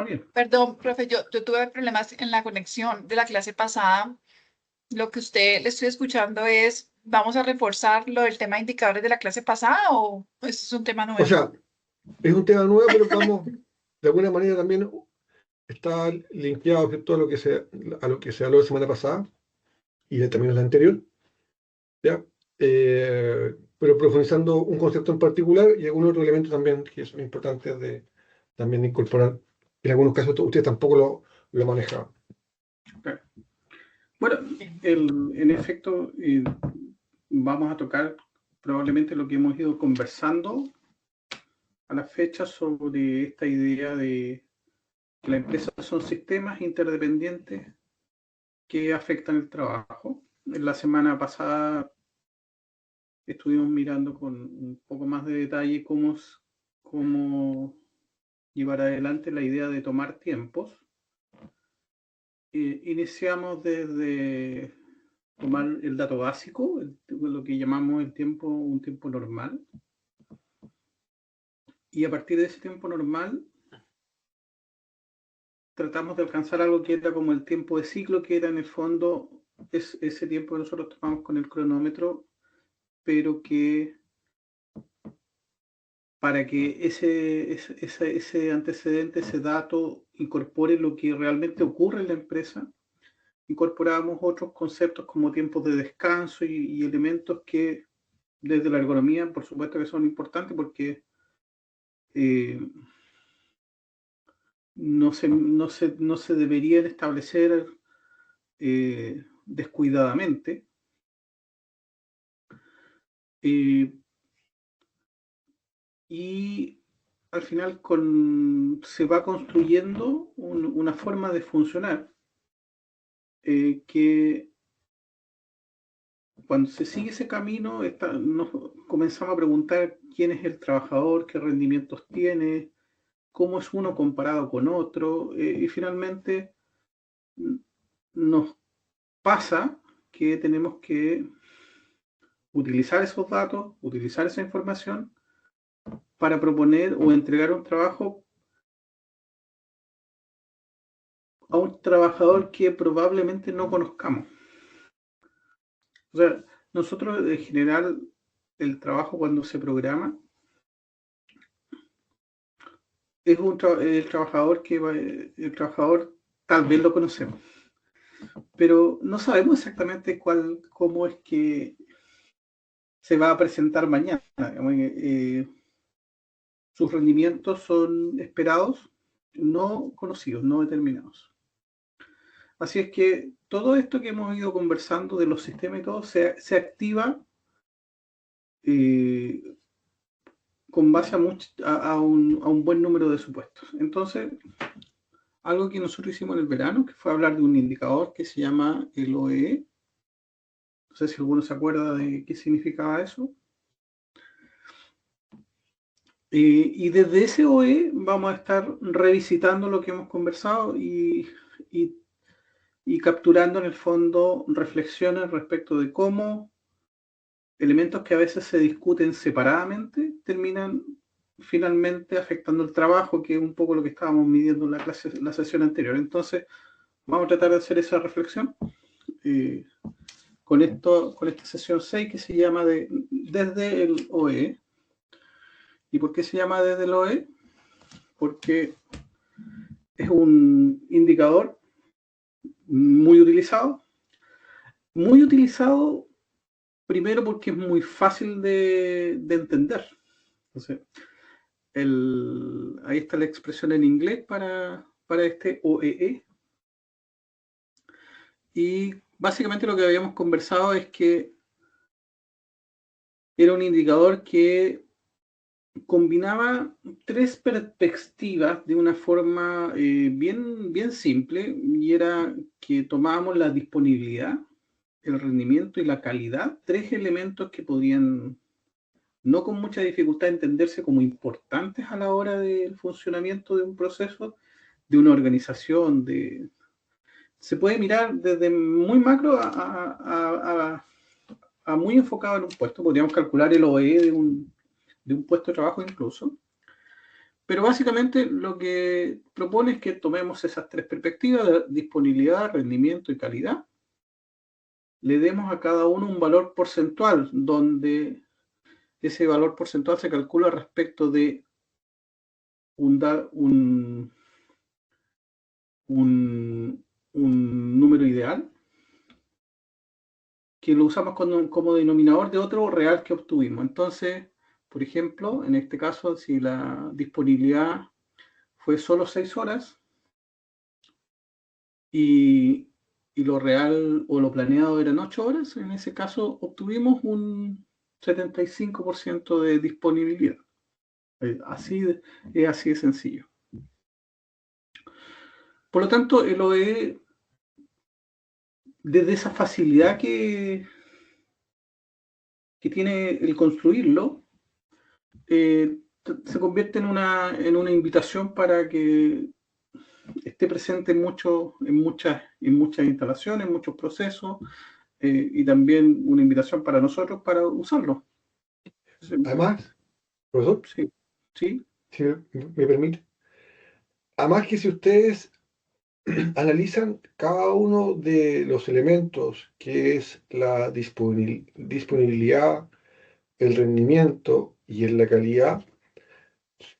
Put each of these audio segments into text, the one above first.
Bien. Perdón, profe, yo tuve problemas en la conexión de la clase pasada. Lo que usted le estoy escuchando es, ¿vamos a reforzar lo del tema de indicadores de la clase pasada o este es un tema O nuevo? sea, es un tema nuevo, pero vamos, de alguna manera también está linkeado, ¿cierto?, a lo que se habló la semana pasada y también la anterior, ¿ya? Pero profundizando un concepto en particular y algunos otros elementos también que son importantes de también incorporar. En algunos casos usted tampoco lo manejaba. Claro. Bueno, en efecto, vamos a tocar probablemente lo que hemos ido conversando a la fecha sobre esta idea de que las empresas son sistemas interdependientes que afectan el trabajo. En la semana pasada estuvimos mirando con un poco más de detalle cómo llevar adelante la idea de tomar tiempos. Iniciamos desde tomar el dato básico, lo que llamamos un tiempo normal, y a partir de ese tiempo normal tratamos de alcanzar algo que era como el tiempo de ciclo, que era en el fondo ese tiempo que nosotros tomamos con el cronómetro, pero que para que ese antecedente, ese dato, incorpore lo que realmente ocurre en la empresa, incorporamos otros conceptos como tiempos de descanso y elementos que desde la ergonomía, por supuesto que son importantes porque eh, no se deberían establecer descuidadamente. Eh, y al final se va construyendo una forma de funcionar que cuando se sigue ese camino nos comenzamos a preguntar quién es el trabajador, qué rendimientos tiene, cómo es uno comparado con otro, y finalmente nos pasa que tenemos que utilizar esos datos, utilizar esa información para proponer o entregar un trabajo a un trabajador que probablemente no conozcamos. O sea, nosotros en general el trabajo cuando se programa es el trabajador el trabajador tal vez lo conocemos, pero no sabemos exactamente cómo es que se va a presentar mañana. Sus rendimientos son esperados, no conocidos, no determinados. Así es que todo esto que hemos ido conversando de los sistemas y todo se activa eh, con base a un buen número de supuestos. Entonces, algo que nosotros hicimos en el verano, que fue hablar de un indicador que se llama el OEE. No sé si alguno se acuerda de qué significaba eso. Y desde ese OE vamos a estar revisitando lo que hemos conversado y capturando en el fondo reflexiones respecto de cómo elementos que a veces se discuten separadamente terminan finalmente afectando el trabajo, que es un poco lo que estábamos midiendo en la sesión anterior. Entonces, vamos a tratar de hacer esa reflexión con esta sesión 6 que se llama desde el OE. ¿Y por qué se llama desde el OE? Porque es un indicador muy utilizado primero porque es muy fácil de entender. Entonces, ahí está la expresión en inglés para este OEE. Y básicamente lo que habíamos conversado es que era un indicador que combinaba tres perspectivas de una forma bien simple, y era que tomábamos la disponibilidad, el rendimiento y la calidad, tres elementos que podían no con mucha dificultad entenderse como importantes a la hora del funcionamiento de un proceso, de una organización, se puede mirar desde muy macro a muy enfocado en un puesto. Podríamos calcular el OE de un puesto de trabajo incluso, Pero básicamente lo que propone es que tomemos esas tres perspectivas de disponibilidad, rendimiento y calidad. Le demos a cada uno un valor porcentual, donde ese valor porcentual se calcula respecto de un número ideal, que lo usamos como denominador de otro real que obtuvimos. Entonces, por ejemplo, en este caso, si la disponibilidad fue solo 6 horas y lo real o lo planeado eran 8 horas, en ese caso obtuvimos un 75% de disponibilidad. Es así de sencillo. Por lo tanto, el OE, desde esa facilidad que tiene el construirlo, se convierte en una invitación para que esté presente en muchas instalaciones, en muchos procesos, y también una invitación para nosotros para usarlo. Además, profesor, Sí. si me permite, además que si ustedes analizan cada uno de los elementos, que es la disponibilidad, el rendimiento y en la calidad,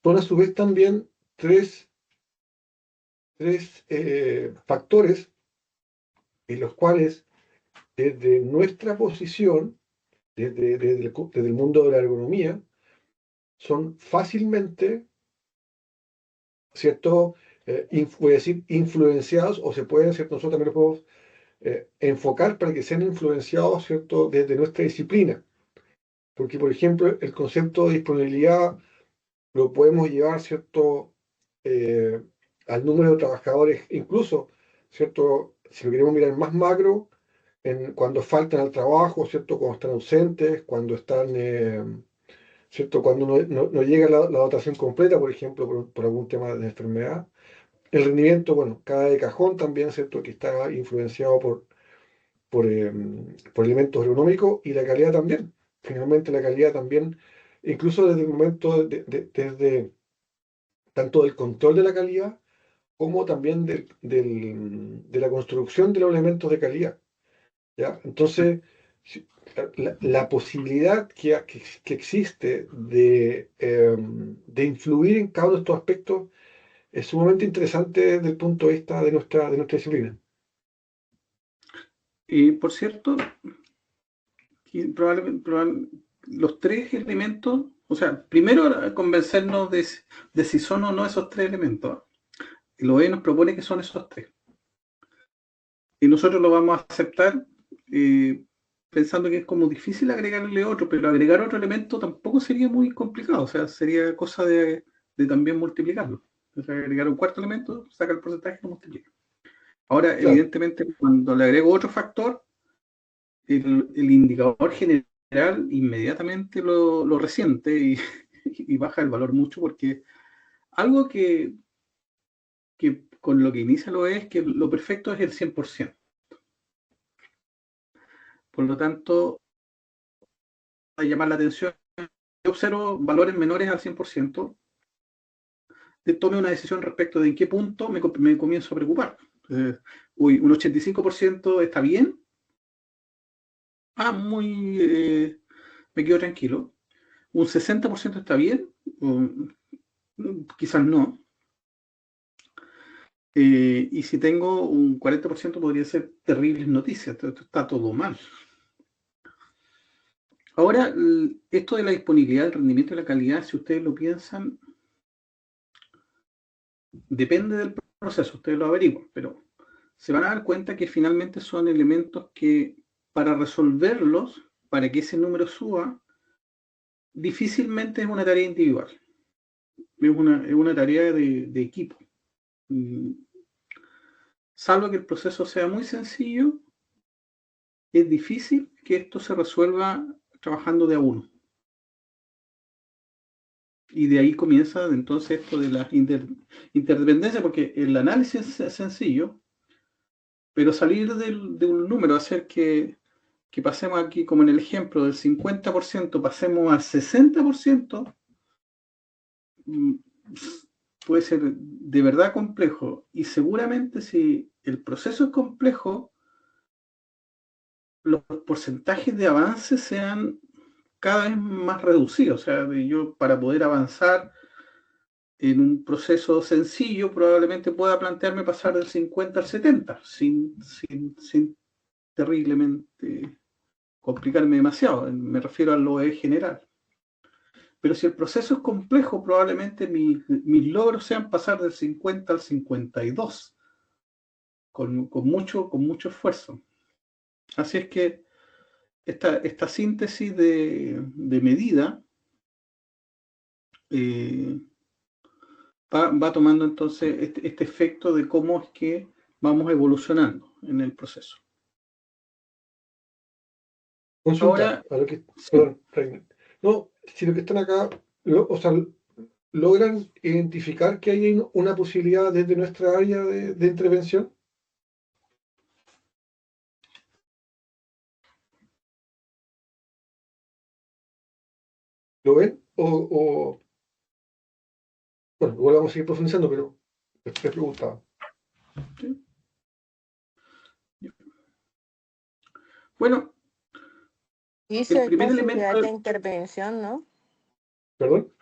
son a su vez también tres factores en los cuales desde nuestra posición, desde el mundo de la ergonomía, son fácilmente, ¿cierto? Voy a decir, influenciados, o se pueden, ¿cierto? Nosotros también lo podemos enfocar para que sean influenciados, ¿cierto? Desde nuestra disciplina. Porque, por ejemplo, el concepto de disponibilidad lo podemos llevar, ¿cierto? Al número de trabajadores, incluso, ¿cierto? Si lo queremos mirar más macro, cuando faltan al trabajo, ¿cierto? Cuando están ausentes, cuando están, ¿cierto? Cuando no llega la dotación completa, por ejemplo, por algún tema de enfermedad. El rendimiento, bueno, cada de cajón también, ¿cierto? Que está influenciado por elementos ergonómicos, y la calidad también. Finalmente la calidad también, incluso desde el momento, desde tanto del control de la calidad, como también de la construcción de los elementos de calidad. ¿Ya? Entonces, la posibilidad que existe de influir en cada uno de estos aspectos es sumamente interesante desde el punto de vista de nuestra disciplina. Y por cierto, probablemente los tres elementos, o sea, primero convencernos de si son o no esos tres elementos. El OE nos propone que son esos tres. Y nosotros lo vamos a aceptar pensando que es como difícil agregarle otro, pero agregar otro elemento tampoco sería muy complicado, o sea, sería cosa de también multiplicarlo. O sea, agregar un cuarto elemento, saca el porcentaje y lo multiplica. Ahora, Claro. evidentemente, cuando le agrego otro factor, el indicador general inmediatamente lo resiente y baja el valor mucho, porque algo que con lo que inicia lo es que lo perfecto es el 100%. Por lo tanto, a llamar la atención, yo observo valores menores al 100%, tome una decisión respecto de en qué punto me comienzo a preocupar. Un 85% está bien. Me quedo tranquilo. Un 60% está bien, quizás no. Y si tengo un 40% podría ser terribles noticias, está todo mal. Ahora, esto de la disponibilidad, el rendimiento y la calidad, si ustedes lo piensan, depende del proceso, ustedes lo averiguan, pero se van a dar cuenta que finalmente son elementos que para resolverlos, para que ese número suba, difícilmente es una tarea individual, es una tarea de equipo. Salvo que el proceso sea muy sencillo, es difícil que esto se resuelva trabajando de a uno. Y de ahí comienza entonces esto de la interdependencia, porque el análisis es sencillo, pero salir de un número, hacer que pasemos aquí, como en el ejemplo, del 50%, pasemos al 60%, puede ser de verdad complejo, y seguramente si el proceso es complejo, los porcentajes de avance sean cada vez más reducidos. O sea, yo para poder avanzar en un proceso sencillo probablemente pueda plantearme pasar del 50 al 70 sin terriblemente complicarme demasiado. Me refiero a lo general. Pero si el proceso es complejo, probablemente mis logros sean pasar del 50 al 52 con mucho esfuerzo. Así es que esta síntesis de medida va tomando entonces este efecto de cómo es que vamos evolucionando en el proceso. Consulta, Ahora, a lo que, sí, perdón, Reina. No, si los que están acá, o sea, logran identificar que hay una posibilidad desde nuestra área de intervención. ¿Lo ven? Bueno, igual vamos a seguir profundizando, pero les preguntaba. sí. Bueno, Y si el hay primer posibilidad de elemento, intervención, ¿no? ¿Perdón?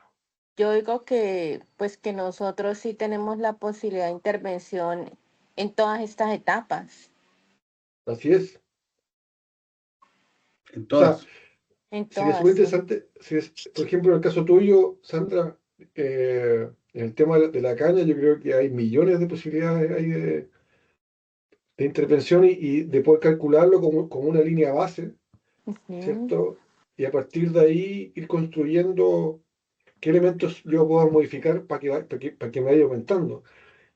Yo digo que, pues, que nosotros sí tenemos la posibilidad de intervención en todas estas etapas. Así es. en O sea, todas, En sería súper todas, sí. interesante, por ejemplo, en el caso tuyo, Sandra, en el tema de la caña, yo creo que hay millones de posibilidades ahí de intervención y de poder calcularlo como una línea base, Ujú. ¿cierto? Y a partir de ahí ir construyendo qué elementos yo puedo modificar para que me vaya aumentando.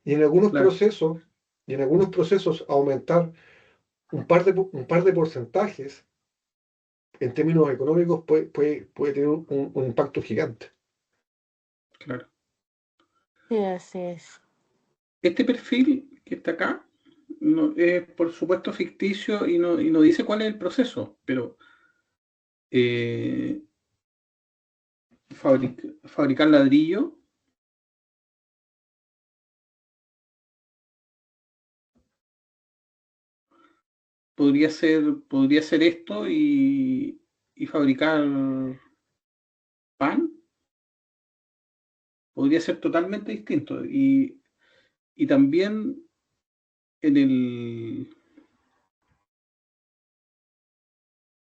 Y en algunos claro. procesos, y en algunos procesos aumentar un par de porcentajes en términos económicos puede tener un impacto gigante. Claro. Sí, así es. Este perfil que está acá es, por supuesto, ficticio y no dice cuál es el proceso, pero eh, fabricar ladrillo podría ser esto y fabricar pan podría ser totalmente distinto. Y también en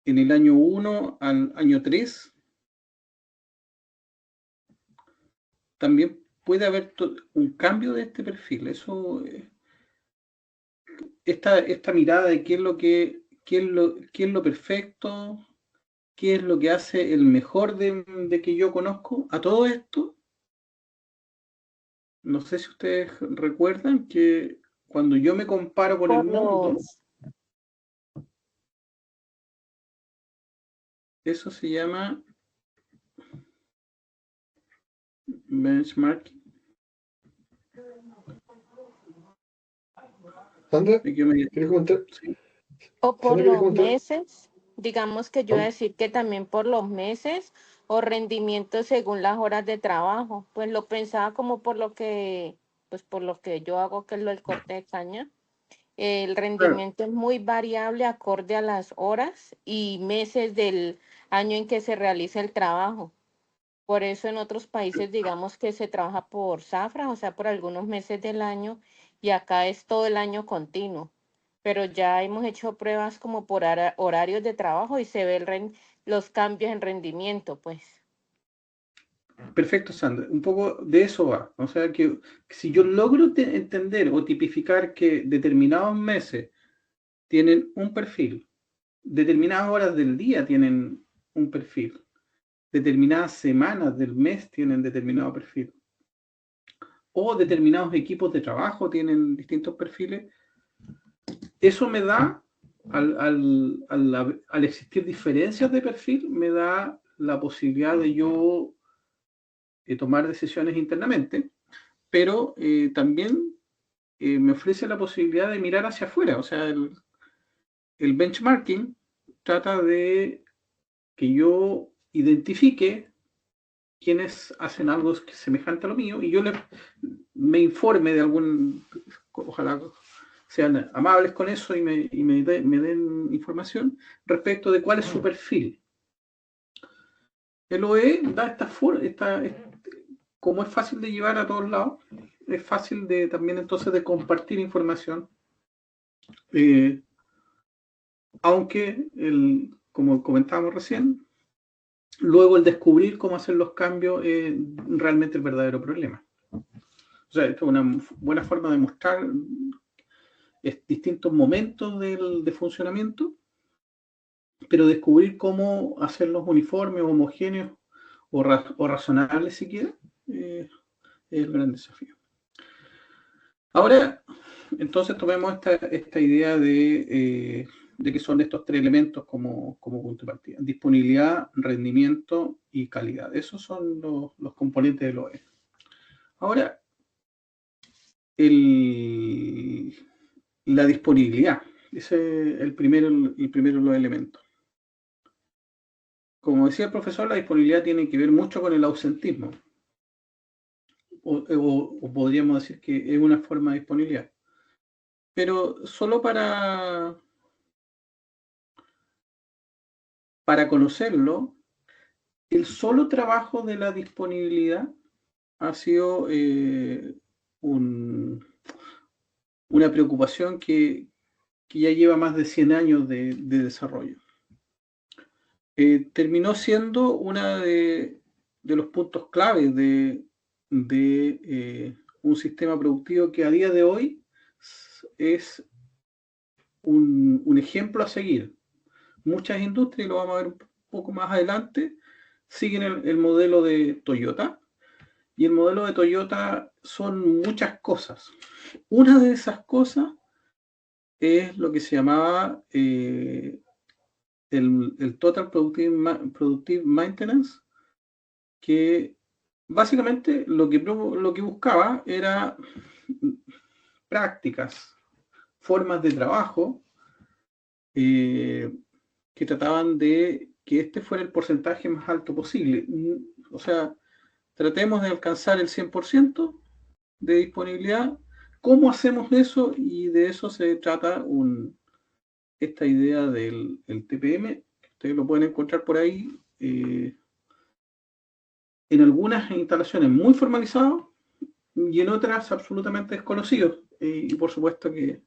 el año 1 al año 3 también puede haber un cambio de este perfil. Eso, esta mirada de qué es lo perfecto, qué es lo que hace el mejor de que yo conozco. A todo esto, no sé si ustedes recuerdan que cuando yo me comparo con el Por mundo, los, eso se llama benchmarking. Sandra, ¿De qué me- ¿quieres comentar? sí, o por Sandra, ¿quieres los comentar? meses, digamos que yo voy a Vamos. decir que también por los meses o rendimiento según las horas de trabajo. Pues lo pensaba como pues por lo que yo hago, que es lo del corte de caña. El claro, rendimiento es muy variable acorde a las horas y meses del año en que se realiza el trabajo. Por eso en otros países digamos que se trabaja por zafra, o sea, por algunos meses del año, y acá es todo el año continuo. Pero ya hemos hecho pruebas como por horarios de trabajo y se ve los cambios en rendimiento, pues. perfecto, Sandra. Un poco de eso va. O sea, que si yo logro entender o tipificar que determinados meses tienen un perfil, determinadas horas del día tienen un perfil, determinadas semanas del mes tienen determinado perfil, o determinados equipos de trabajo tienen distintos perfiles, eso me da, al existir diferencias de perfil, me da la posibilidad de yo tomar decisiones internamente, pero también me ofrece la posibilidad de mirar hacia afuera. O sea, el benchmarking trata de que yo identifique quienes hacen algo semejante a lo mío y yo me informe de ojalá sean amables con eso y me den información respecto de cuál es su perfil. El OE da como es fácil de llevar a todos lados, es fácil también entonces de compartir información, aunque como comentábamos recién, luego el descubrir cómo hacer los cambios es realmente el verdadero problema. O sea, esto es una buena forma de mostrar distintos momentos de funcionamiento, pero descubrir cómo hacerlos uniformes, homogéneos o razonables siquiera, es el gran desafío. Ahora, entonces tomemos esta idea de que son estos tres elementos como punto de partida. Disponibilidad, rendimiento y calidad. Esos son los componentes del OE. Ahora, la disponibilidad. Ese es el primero de los elementos. Como decía el profesor, la disponibilidad tiene que ver mucho con el ausentismo. O podríamos decir que es una forma de disponibilidad. Pero solo para conocerlo, el solo trabajo de la disponibilidad ha sido una preocupación que ya lleva más de 100 años de desarrollo. Terminó siendo uno de los puntos claves de un sistema productivo que a día de hoy es un ejemplo a seguir. Muchas industrias, lo vamos a ver un poco más adelante, siguen el modelo de Toyota, y el modelo de Toyota son muchas cosas. Una de esas cosas es lo que se llamaba el Total Productive Maintenance, que básicamente lo que buscaba era prácticas, formas de trabajo que trataban de que este fuera el porcentaje más alto posible. O sea, tratemos de alcanzar el 100% de disponibilidad. ¿Cómo hacemos eso? Y de eso se trata esta idea del TPM. Ustedes lo pueden encontrar por ahí en algunas instalaciones muy formalizados y en otras absolutamente desconocidos. Y por supuesto que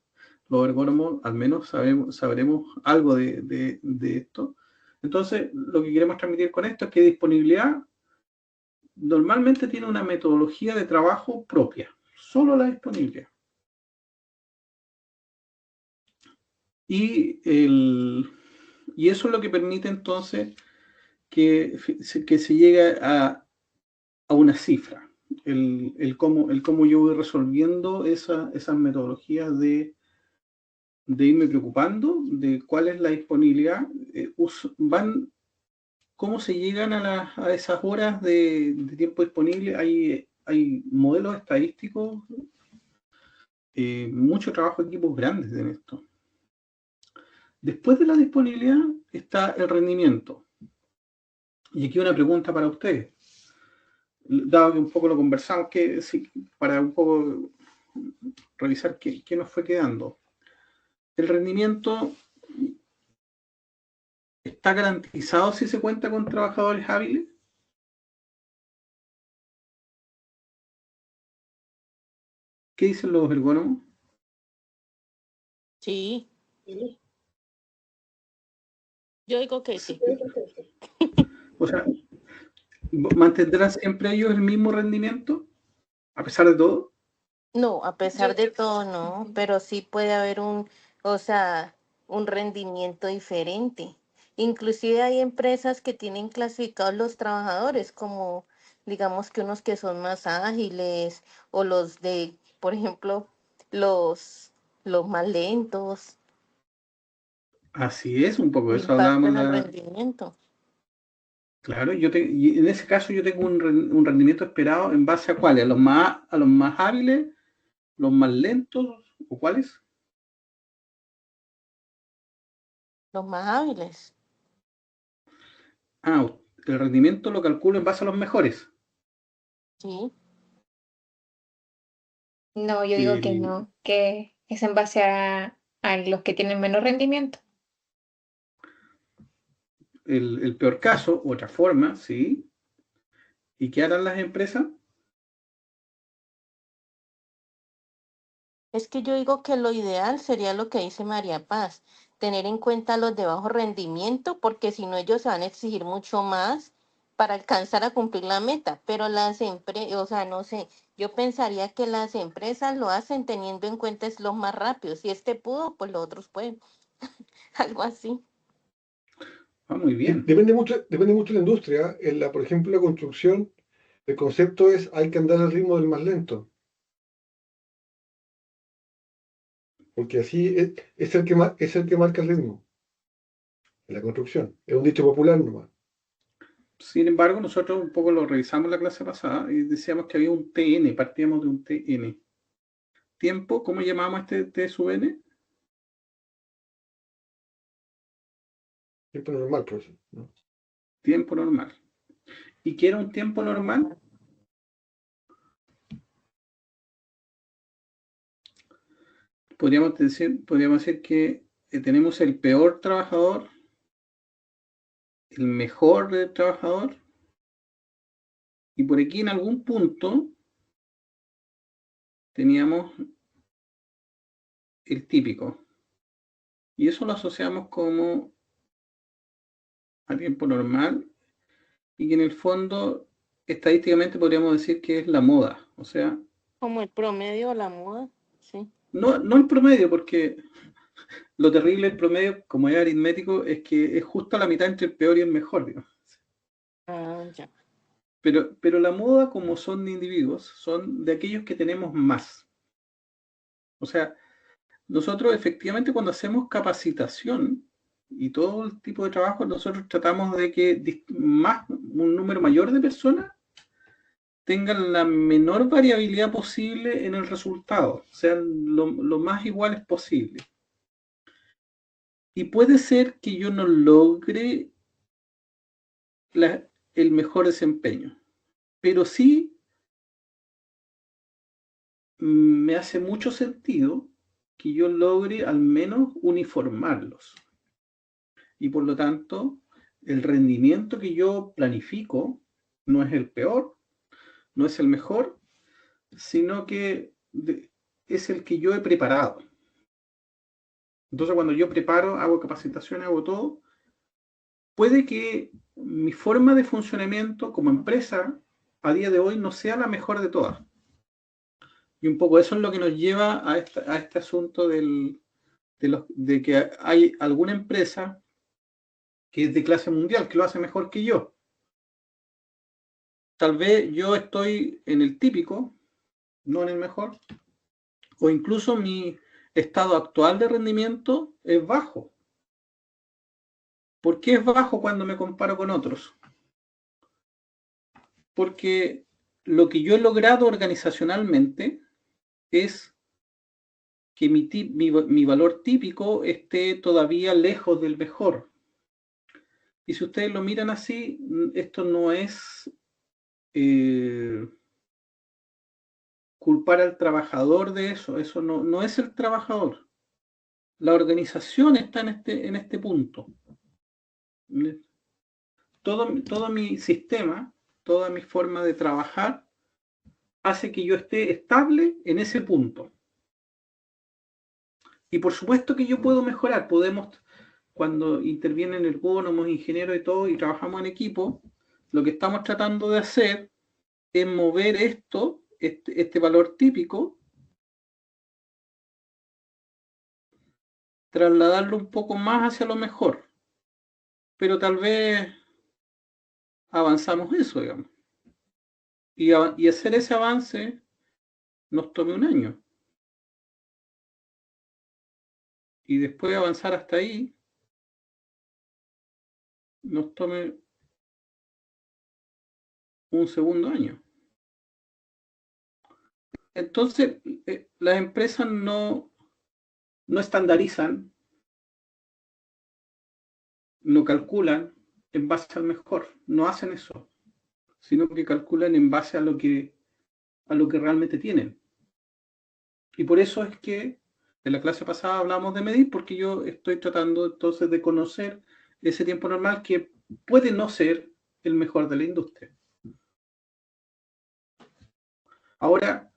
los ergónomos al menos sabremos algo de esto. Entonces, lo que queremos transmitir con esto es que disponibilidad normalmente tiene una metodología de trabajo propia, solo la disponibilidad. Y eso es lo que permite entonces que se llegue a una cifra, el cómo yo voy resolviendo esas metodologías de irme preocupando de cuál es la disponibilidad, cómo se llegan a esas horas de tiempo disponible. Hay modelos estadísticos, mucho trabajo de equipos grandes en esto. Después de la disponibilidad está el rendimiento. Y aquí una pregunta para ustedes. Dado que un poco lo conversamos, para un poco revisar qué nos fue quedando. El rendimiento está garantizado si se cuenta con trabajadores hábiles. ¿Qué dicen los ergónomos? Sí, yo digo que sí. O sea, ¿mantendrán siempre ellos el mismo rendimiento a pesar de todo? No, a pesar de todo, no, pero sí puede haber un rendimiento diferente. Inclusive hay empresas que tienen clasificados los trabajadores como, digamos que unos que son más ágiles o los de, por ejemplo, los más lentos, Así es, un poco de eso impacto hablábamos. en el rendimiento. Claro, y en ese caso yo tengo un rendimiento esperado en base a cuáles, a los más hábiles, los más lentos, ¿o cuáles? Los más hábiles. Ah, el rendimiento lo calculo en base a los mejores. Sí. No, yo digo que El, no, que es en base a los que tienen menos rendimiento. el peor caso, otra forma, ¿sí? ¿Y qué harán las empresas? Es que yo digo que lo ideal sería lo que dice María Paz, tener en cuenta los de bajo rendimiento, porque si no ellos se van a exigir mucho más para alcanzar a cumplir la meta, pero las empresas, o sea, no sé, yo pensaría que las empresas lo hacen teniendo en cuenta es los más rápidos, si este pudo, pues los otros pueden, algo así. Ah, muy bien. Depende mucho de la industria. Por ejemplo, la construcción, el concepto es hay que andar al ritmo del más lento. Porque así es el que marca el ritmo en la construcción. Es un dicho popular nomás. Sin embargo, nosotros un poco lo revisamos la clase pasada y decíamos que había un TN, partíamos de un TN. Tiempo, ¿cómo llamamos este T sub N? Siempre normal, profesor, ¿no? Tiempo normal. ¿Y qué era un tiempo normal? Podríamos decir que tenemos el peor trabajador, el mejor trabajador, y por aquí en algún punto teníamos el típico. Y eso lo asociamos como a tiempo normal y que en el fondo estadísticamente podríamos decir que es la moda. O sea, Como el promedio o la moda, sí. no el promedio, porque lo terrible del promedio, como es aritmético, es que es justo a la mitad entre el peor y el mejor, digamos. Ah, ya. Pero la moda, como son de individuos, son de aquellos que tenemos más. O sea, nosotros efectivamente cuando hacemos capacitación y todo el tipo de trabajo, nosotros tratamos de que un número mayor de personas tengan la menor variabilidad posible en el resultado, sean lo más iguales posible. Y puede ser que yo no logre el mejor desempeño, pero sí me hace mucho sentido que yo logre al menos uniformarlos. Y por lo tanto, el rendimiento que yo planifico no es el peor, no es el mejor, sino que es el que yo he preparado. Entonces, cuando yo preparo, hago capacitación, hago todo, puede que mi forma de funcionamiento como empresa a día de hoy no sea la mejor de todas. Y un poco eso es lo que nos lleva a este asunto de que hay alguna empresa que es de clase mundial, que lo hace mejor que yo. Tal vez yo estoy en el típico, no en el mejor, o incluso mi estado actual de rendimiento es bajo. ¿Por qué es bajo cuando me comparo con otros? Porque lo que yo he logrado organizacionalmente es que mi valor típico esté todavía lejos del mejor. Y si ustedes lo miran así, esto no es culpar al trabajador de eso no es el trabajador. La organización está en este punto. Todo mi sistema, toda mi forma de trabajar hace que yo esté estable en ese punto. Y por supuesto que yo puedo mejorar. Cuando intervienen ergónomos, ingenieros y todo, y trabajamos en equipo, lo que estamos tratando de hacer es mover este valor típico, trasladarlo un poco más hacia lo mejor. Pero tal vez avanzamos eso, digamos. Y hacer ese avance nos tome un año. Y después avanzar hasta ahí nos tome un segundo año. Entonces, las empresas no estandarizan, no calculan, en base al mejor. No hacen eso, sino que calculan en base a lo que realmente tienen. Y por eso es que en la clase pasada hablamos de medir, porque yo estoy tratando entonces de conocer ese tiempo normal que puede no ser el mejor de la industria. Ahora,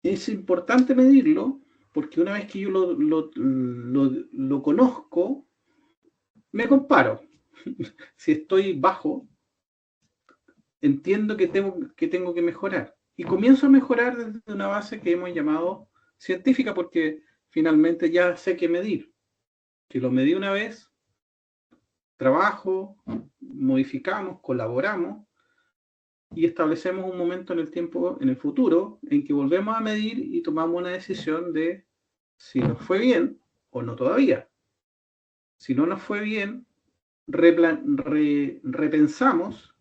es importante medirlo, porque una vez que yo lo conozco, me comparo. Si estoy bajo, entiendo que tengo que mejorar. Y comienzo a mejorar desde una base que hemos llamado científica, porque finalmente ya sé qué medir. Si lo medí una vez, trabajo, modificamos, colaboramos y establecemos un momento en el tiempo, en el futuro, en que volvemos a medir y tomamos una decisión de si nos fue bien o no todavía. Si no nos fue bien, repensamos,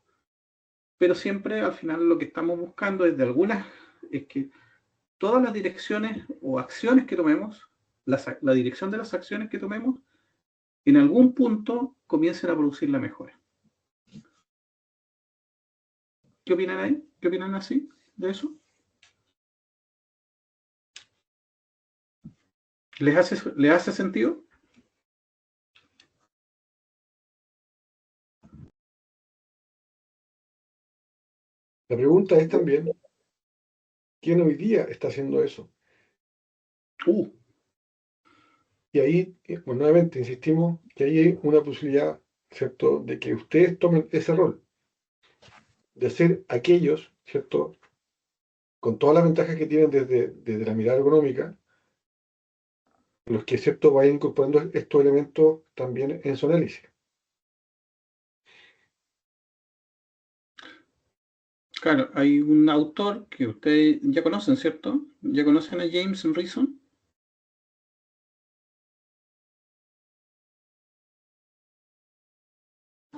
pero siempre al final lo que estamos buscando es que todas las direcciones o acciones que tomemos, la dirección de las acciones que tomemos, en algún punto comiencen a producir la mejora. ¿Qué opinan ahí? ¿Qué opinan así de eso? ¿Les hace sentido? La pregunta es también, ¿quién hoy día está haciendo eso? Y ahí, bueno, nuevamente, insistimos que ahí hay una posibilidad, ¿cierto?, de que ustedes tomen ese rol, de ser aquellos, ¿cierto?, con todas las ventajas que tienen desde la mirada económica, los que, ¿cierto?, vayan incorporando estos elementos también en su análisis. Claro, hay un autor que ustedes ya conocen, ¿cierto? ¿Ya conocen a James Reason?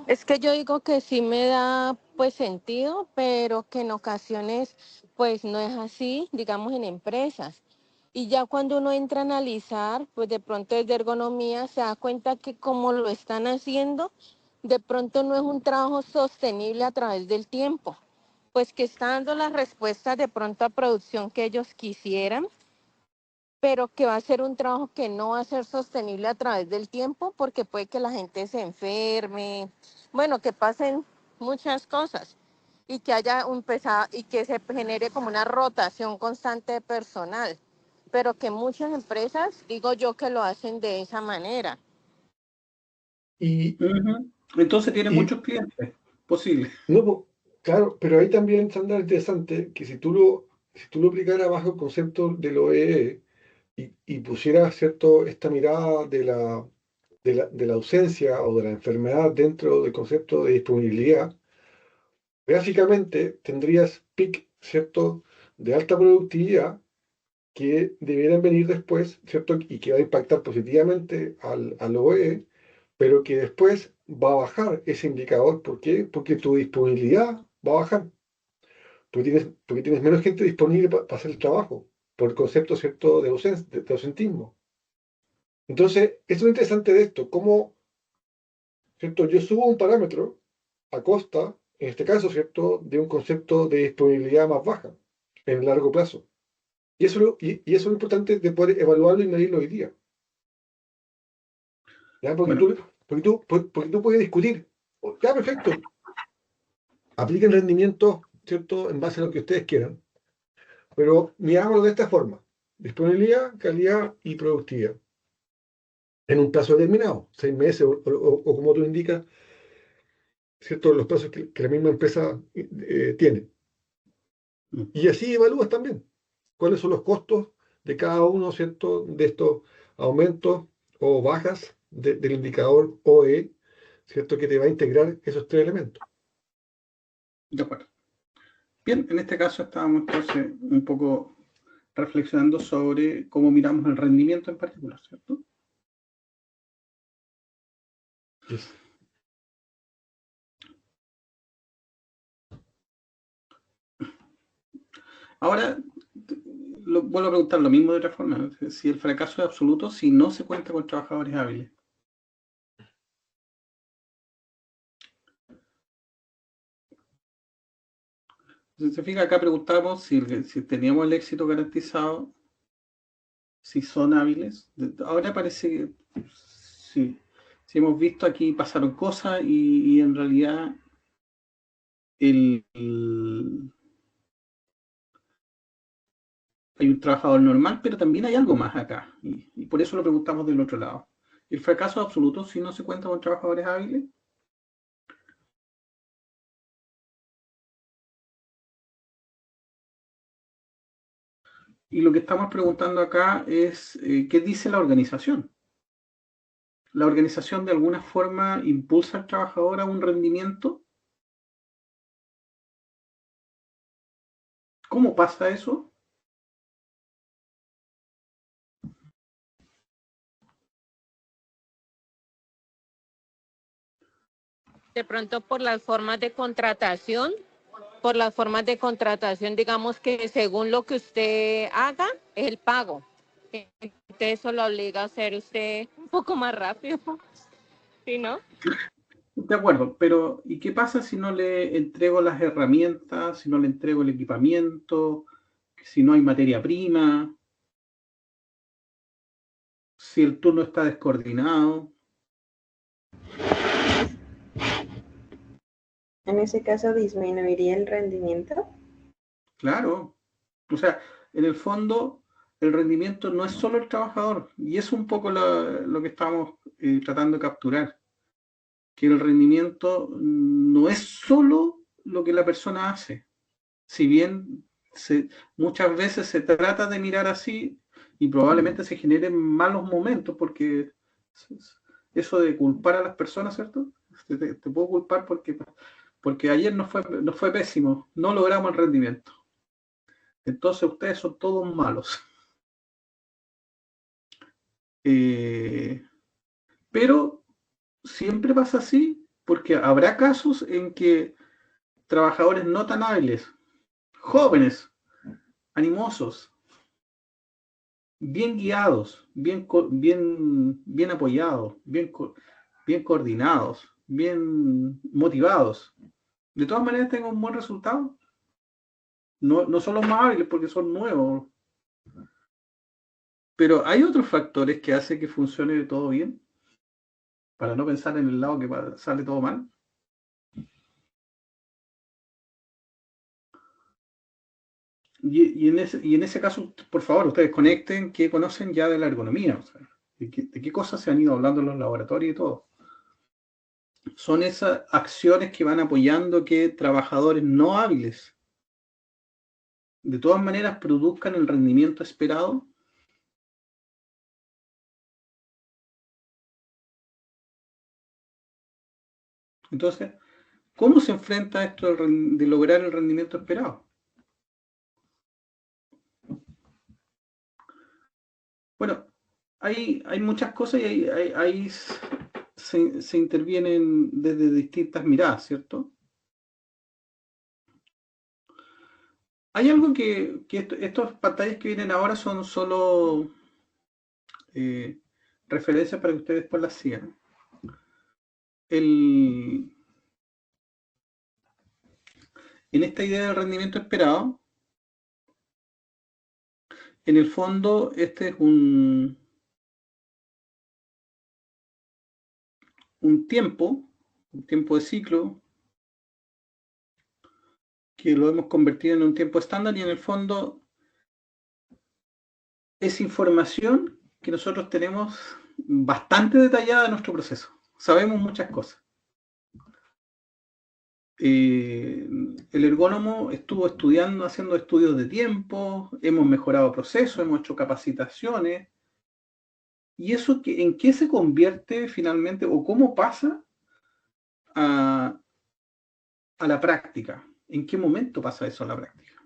Es que yo digo que sí me da pues sentido, pero que en ocasiones pues no es así, digamos en empresas. Y ya cuando uno entra a analizar, pues de pronto desde ergonomía se da cuenta que como lo están haciendo, de pronto no es un trabajo sostenible a través del tiempo, pues que está dando las respuestas de pronto a producción que ellos quisieran, pero que va a ser un trabajo que no va a ser sostenible a través del tiempo porque puede que la gente se enferme, bueno, que pasen muchas cosas y que haya un pesado y que se genere como una rotación constante de personal, pero que muchas empresas, digo yo, que lo hacen de esa manera. Y, Entonces tiene y muchos clientes posibles. no, claro, pero ahí también, Sandra, es interesante que si tú lo aplicaras bajo el concepto de lo OEE y pusieras, ¿cierto?, esta mirada de la ausencia o de la enfermedad dentro del concepto de disponibilidad, gráficamente tendrías pic, ¿cierto?, de alta productividad que debieran venir después, ¿cierto? Y que va a impactar positivamente al OE, pero que después va a bajar ese indicador. ¿Por qué? Porque tu disponibilidad va a bajar. Porque tienes menos gente disponible para hacer el trabajo, por el concepto, ¿cierto?, de ausentismo. Entonces, eso es lo interesante de esto, cómo, ¿cierto? Yo subo un parámetro a costa, en este caso, ¿cierto?, de un concepto de disponibilidad más baja en el largo plazo. Y eso es lo importante de poder evaluarlo y medirlo hoy día. ¿Ya? Porque Bueno, tú puedes discutir. Ya, perfecto. Apliquen rendimiento, ¿cierto?, en base a lo que ustedes quieran. Pero mirámoslo de esta forma. Disponibilidad, calidad y productividad. En un plazo determinado, 6 meses o como tú indicas, ¿cierto?, los plazos que la misma empresa tiene. Y así evalúas también cuáles son los costos de cada uno, ¿cierto?, de estos aumentos o bajas del indicador OE, ¿cierto?, que te va a integrar esos tres elementos. de acuerdo. Bien, en este caso estábamos entonces un poco reflexionando sobre cómo miramos el rendimiento en particular, ¿cierto? Yes. Ahora, vuelvo a preguntar lo mismo de otra forma, ¿no? Si el fracaso es absoluto, si no se cuenta con trabajadores hábiles. Si se fija, acá preguntamos si teníamos el éxito garantizado, si son hábiles. Ahora parece que sí. Si hemos visto aquí pasaron cosas y en realidad hay un trabajador normal, pero también hay algo más acá. Y por eso lo preguntamos del otro lado. El fracaso absoluto si no se cuenta con trabajadores hábiles. Y lo que estamos preguntando acá es, ¿qué dice la organización? ¿La organización de alguna forma impulsa al trabajador a un rendimiento? ¿Cómo pasa eso? De pronto por las formas de contratación, digamos que según lo que usted haga, es el pago. Entonces eso lo obliga a hacer usted un poco más rápido, ¿sí, no? De acuerdo, pero ¿y qué pasa si no le entrego las herramientas, si no le entrego el equipamiento, si no hay materia prima, si el turno está descoordinado? En ese caso, ¿disminuiría el rendimiento? Claro. O sea, en el fondo, el rendimiento no es solo el trabajador, y es un poco lo que estamos tratando de capturar, que el rendimiento no es solo lo que la persona hace, si bien muchas veces se trata de mirar así y probablemente se generen malos momentos, porque eso de culpar a las personas, ¿cierto? Te puedo culpar porque ayer nos fue pésimo, no logramos el rendimiento. Entonces ustedes son todos malos. Pero siempre pasa así, porque habrá casos en que trabajadores no tan hábiles, jóvenes, animosos, bien guiados, bien apoyados, bien coordinados, bien motivados, de todas maneras tengan un buen resultado. No son los más hábiles porque son nuevos, pero hay otros factores que hacen que funcione todo bien, para no pensar en el lado que sale todo mal. Y en ese caso, por favor, ustedes conecten qué conocen ya de la ergonomía, o sea, de qué cosas se han ido hablando en los laboratorios y todo. Son esas acciones que van apoyando que trabajadores no hábiles de todas maneras produzcan el rendimiento esperado. Entonces, ¿cómo se enfrenta esto de lograr el rendimiento esperado? Bueno, hay muchas cosas y ahí se intervienen desde distintas miradas, ¿cierto? Hay algo que estas pantallas que vienen ahora son solo referencias para que ustedes después las sigan. En esta idea del rendimiento esperado, en el fondo este es un tiempo de ciclo, que lo hemos convertido en un tiempo estándar, y en el fondo es información que nosotros tenemos bastante detallada en nuestro proceso. Sabemos muchas cosas. El ergónomo estuvo haciendo estudios de tiempo, hemos mejorado procesos, hemos hecho capacitaciones. ¿Y eso en qué se convierte finalmente o cómo pasa a la práctica? ¿En qué momento pasa eso a la práctica?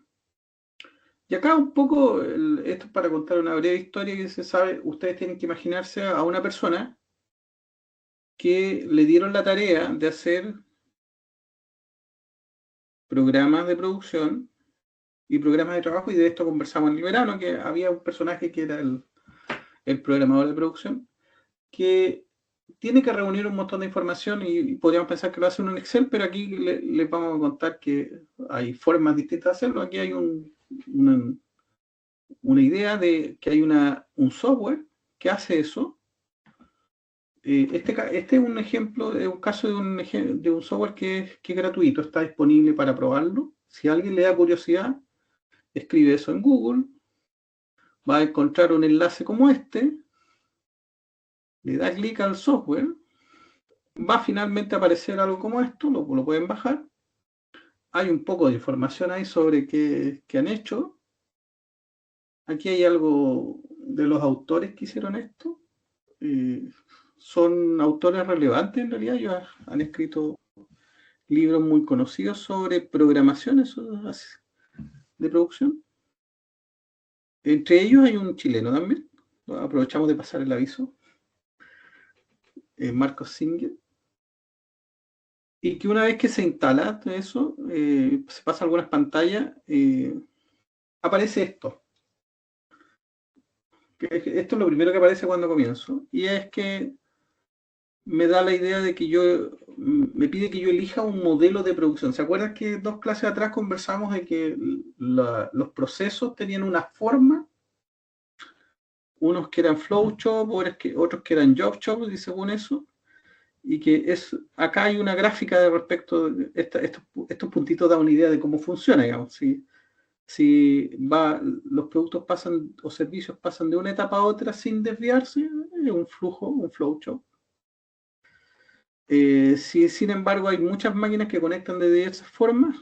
Y acá un poco, esto es para contar una breve historia que se sabe, ustedes tienen que imaginarse a una persona que le dieron la tarea de hacer programas de producción y programas de trabajo, y de esto conversamos en el verano, que había un personaje que era el programador de producción, que tiene que reunir un montón de información y podríamos pensar que lo hace en un Excel, pero aquí les vamos a contar que hay formas distintas de hacerlo. Aquí hay una idea de que hay un software que hace eso. Este es un ejemplo, es un caso de un software que es gratuito, está disponible para probarlo. Si a alguien le da curiosidad, escribe eso en Google, va a encontrar un enlace como este, le da clic al software, va finalmente a aparecer algo como esto, lo pueden bajar. Hay un poco de información ahí sobre qué han hecho. Aquí hay algo de los autores que hicieron esto. Son autores relevantes en realidad, ellos han escrito libros muy conocidos sobre programación de producción. Entre ellos hay un chileno también, aprovechamos de pasar el aviso, Marcos Singer, y que una vez que se instala todo eso, se pasa algunas pantallas, aparece esto. Esto es lo primero que aparece cuando comienzo, y es que me da la idea de que me pide que yo elija un modelo de producción. ¿Se acuerdan que 2 clases atrás conversamos de que los procesos tenían una forma? Unos que eran flowchop, otros que eran jobchop, y según eso, y que acá hay una gráfica de respecto, estos puntitos dan una idea de cómo funciona, digamos. Si los productos pasan o servicios pasan de una etapa a otra sin desviarse, es un flujo, un flowchop. Si sin embargo hay muchas máquinas que conectan de diversas formas,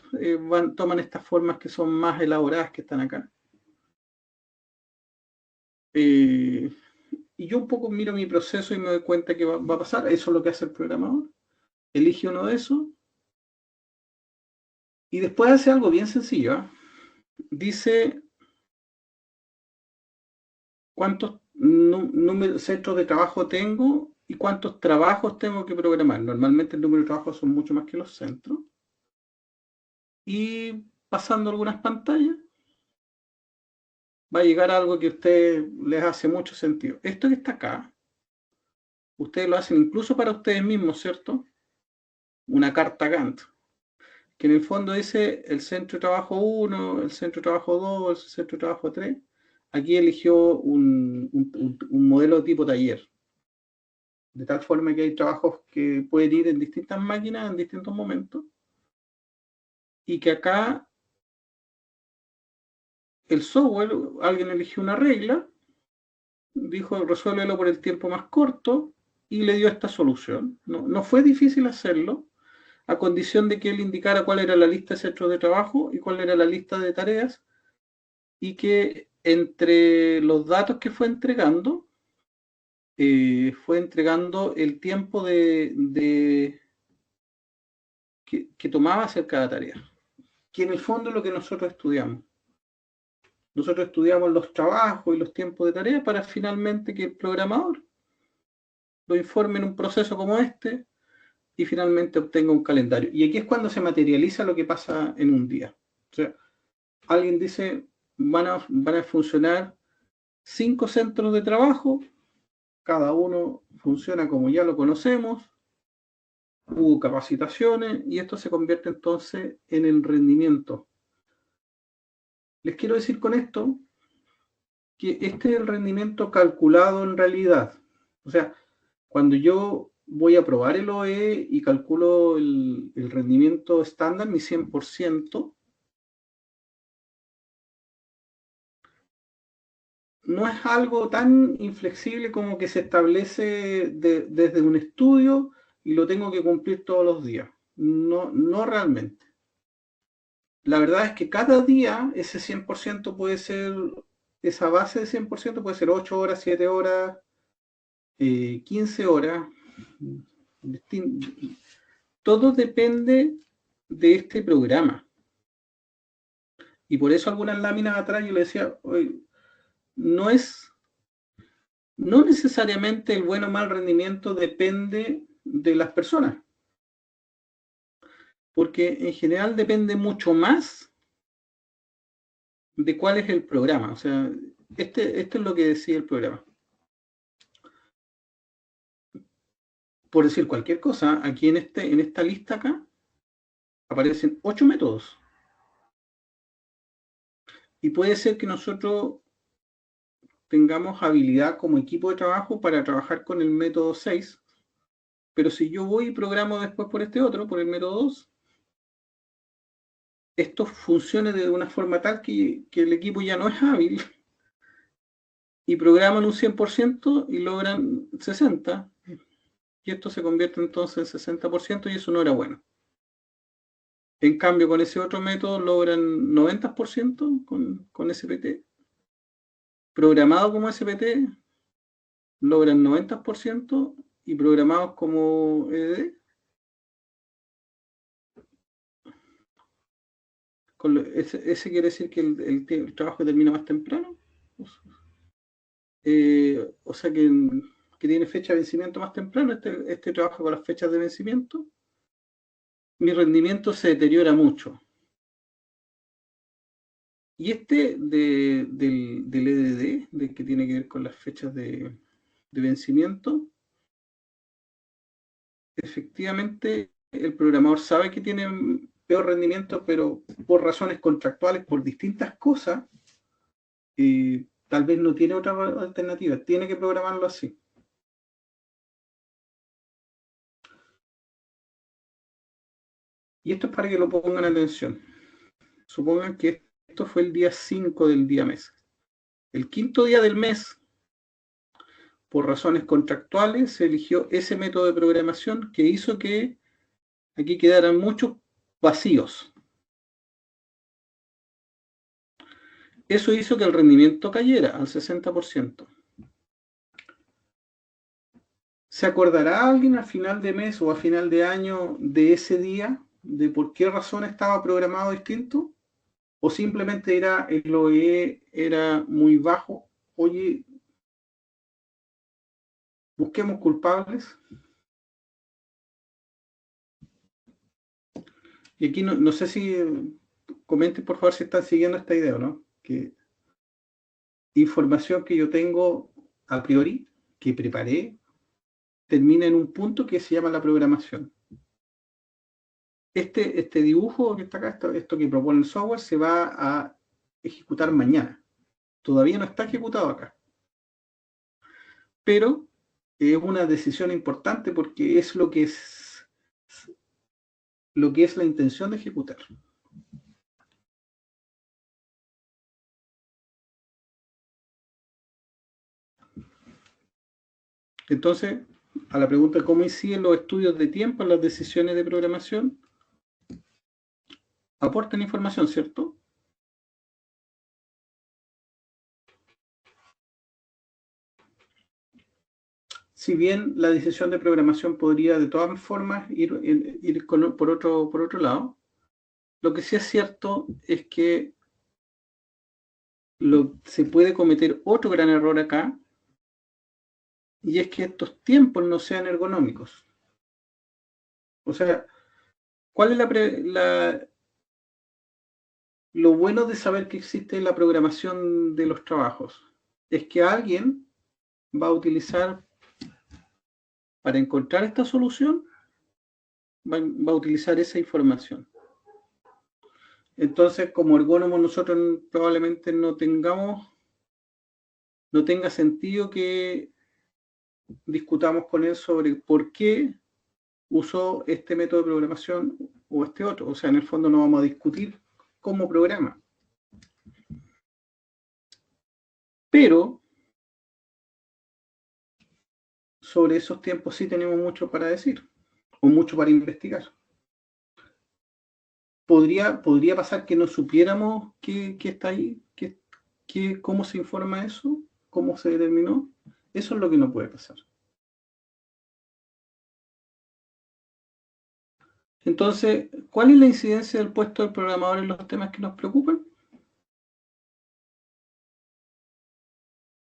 toman estas formas que son más elaboradas que están acá. Y yo un poco miro mi proceso y me doy cuenta que va a pasar. Eso es lo que hace el programador. Elige uno de esos. Y después hace algo bien sencillo. ¿Eh? Dice cuántos centros de trabajo tengo y cuántos trabajos tengo que programar. Normalmente el número de trabajos son mucho más que los centros. Y pasando algunas pantallas, va a llegar a algo que a ustedes les hace mucho sentido. Esto que está acá, ustedes lo hacen incluso para ustedes mismos, ¿cierto? Una carta Gantt, que en el fondo dice el centro de trabajo 1, el centro de trabajo 2, el centro de trabajo 3. Aquí eligió un modelo tipo taller, de tal forma que hay trabajos que pueden ir en distintas máquinas en distintos momentos, y que acá el software, alguien eligió una regla, dijo resuélvelo por el tiempo más corto, y le dio esta solución. No fue difícil hacerlo, a condición de que él indicara cuál era la lista de centros de trabajo y cuál era la lista de tareas, y que entre los datos que fue entregando el tiempo que tomaba hacer cada tarea, que en el fondo es lo que nosotros estudiamos. Nosotros estudiamos los trabajos y los tiempos de tarea para finalmente que el programador lo informe en un proceso como este y finalmente obtenga un calendario. Y aquí es cuando se materializa lo que pasa en un día. O sea, alguien dice, van a funcionar 5 centros de trabajo, cada uno funciona como ya lo conocemos, hubo capacitaciones y esto se convierte entonces en el rendimiento. Les quiero decir con esto que este es el rendimiento calculado en realidad. O sea, cuando yo voy a probar el OE y calculo el rendimiento estándar, mi 100%, no es algo tan inflexible como que se establece desde un estudio y lo tengo que cumplir todos los días. No realmente. La verdad es que cada día ese 100% puede ser, esa base de 100% puede ser 8 horas, 7 horas, 15 horas. Todo depende de este programa. Y por eso algunas láminas atrás yo le decía, no necesariamente el buen o mal rendimiento depende de las personas, porque en general depende mucho más de cuál es el programa. O sea, esto es lo que decía el programa. por decir cualquier cosa, aquí en esta lista acá aparecen 8 métodos. Y puede ser que nosotros tengamos habilidad como equipo de trabajo para trabajar con el método 6, pero si yo voy y programo después por este otro, por el método 2, esto funcione de una forma tal que el equipo ya no es hábil y programan un 100% y logran 60%, y esto se convierte entonces en 60% y eso no era bueno. En cambio, con ese otro método logran 90% con SPT. Programado como SPT, logran 90% y programados como EDD. Ese quiere decir que el trabajo termina más temprano. O sea que tiene fecha de vencimiento más temprano. Este trabaja con las fechas de vencimiento. Mi rendimiento se deteriora mucho. Y del EDD, del que tiene que ver con las fechas de vencimiento, efectivamente el programador sabe que tiene peor rendimiento, pero por razones contractuales, por distintas cosas, tal vez no tiene otra alternativa, tiene que programarlo así. Y esto es para que lo pongan atención. Supongan que esto fue el día 5 del día mes. El quinto día del mes, por razones contractuales, se eligió ese método de programación que hizo que aquí quedaran muchos vacíos. Eso hizo que el rendimiento cayera al 60%. ¿Se acordará alguien al final de mes o a final de año de ese día, de por qué razón estaba programado distinto? ¿O simplemente el OE era muy bajo? Oye, busquemos culpables. Y aquí no sé si comenten por favor si están siguiendo esta idea o no. Que información que yo tengo a priori, que preparé, termina en un punto que se llama la programación. Este dibujo que está acá, esto que propone el software, se va a ejecutar mañana. Todavía no está ejecutado acá. Pero es una decisión importante porque es lo que es la intención de ejecutar. Entonces, a la pregunta de cómo inciden los estudios de tiempo en las decisiones de programación, aportan información, ¿cierto? Si bien la decisión de programación podría de todas formas ir por otro lado, lo que sí es cierto es que se puede cometer otro gran error acá, y es que estos tiempos no sean ergonómicos. O sea, ¿cuál es lo bueno de saber que existe la programación de los trabajos? Es que alguien va a utilizar, para encontrar esta solución, va a utilizar esa información. Entonces, como ergónomos, nosotros probablemente no tenga sentido que discutamos con él sobre por qué usó este método de programación o este otro. O sea, en el fondo no vamos a discutir cómo programa. Pero sobre esos tiempos sí tenemos mucho para decir o mucho para investigar. ¿Podría pasar que no supiéramos qué está ahí? ¿Cómo se informa eso? ¿Cómo se determinó? Eso es lo que no puede pasar. Entonces, ¿cuál es la incidencia del puesto del programador en los temas que nos preocupan?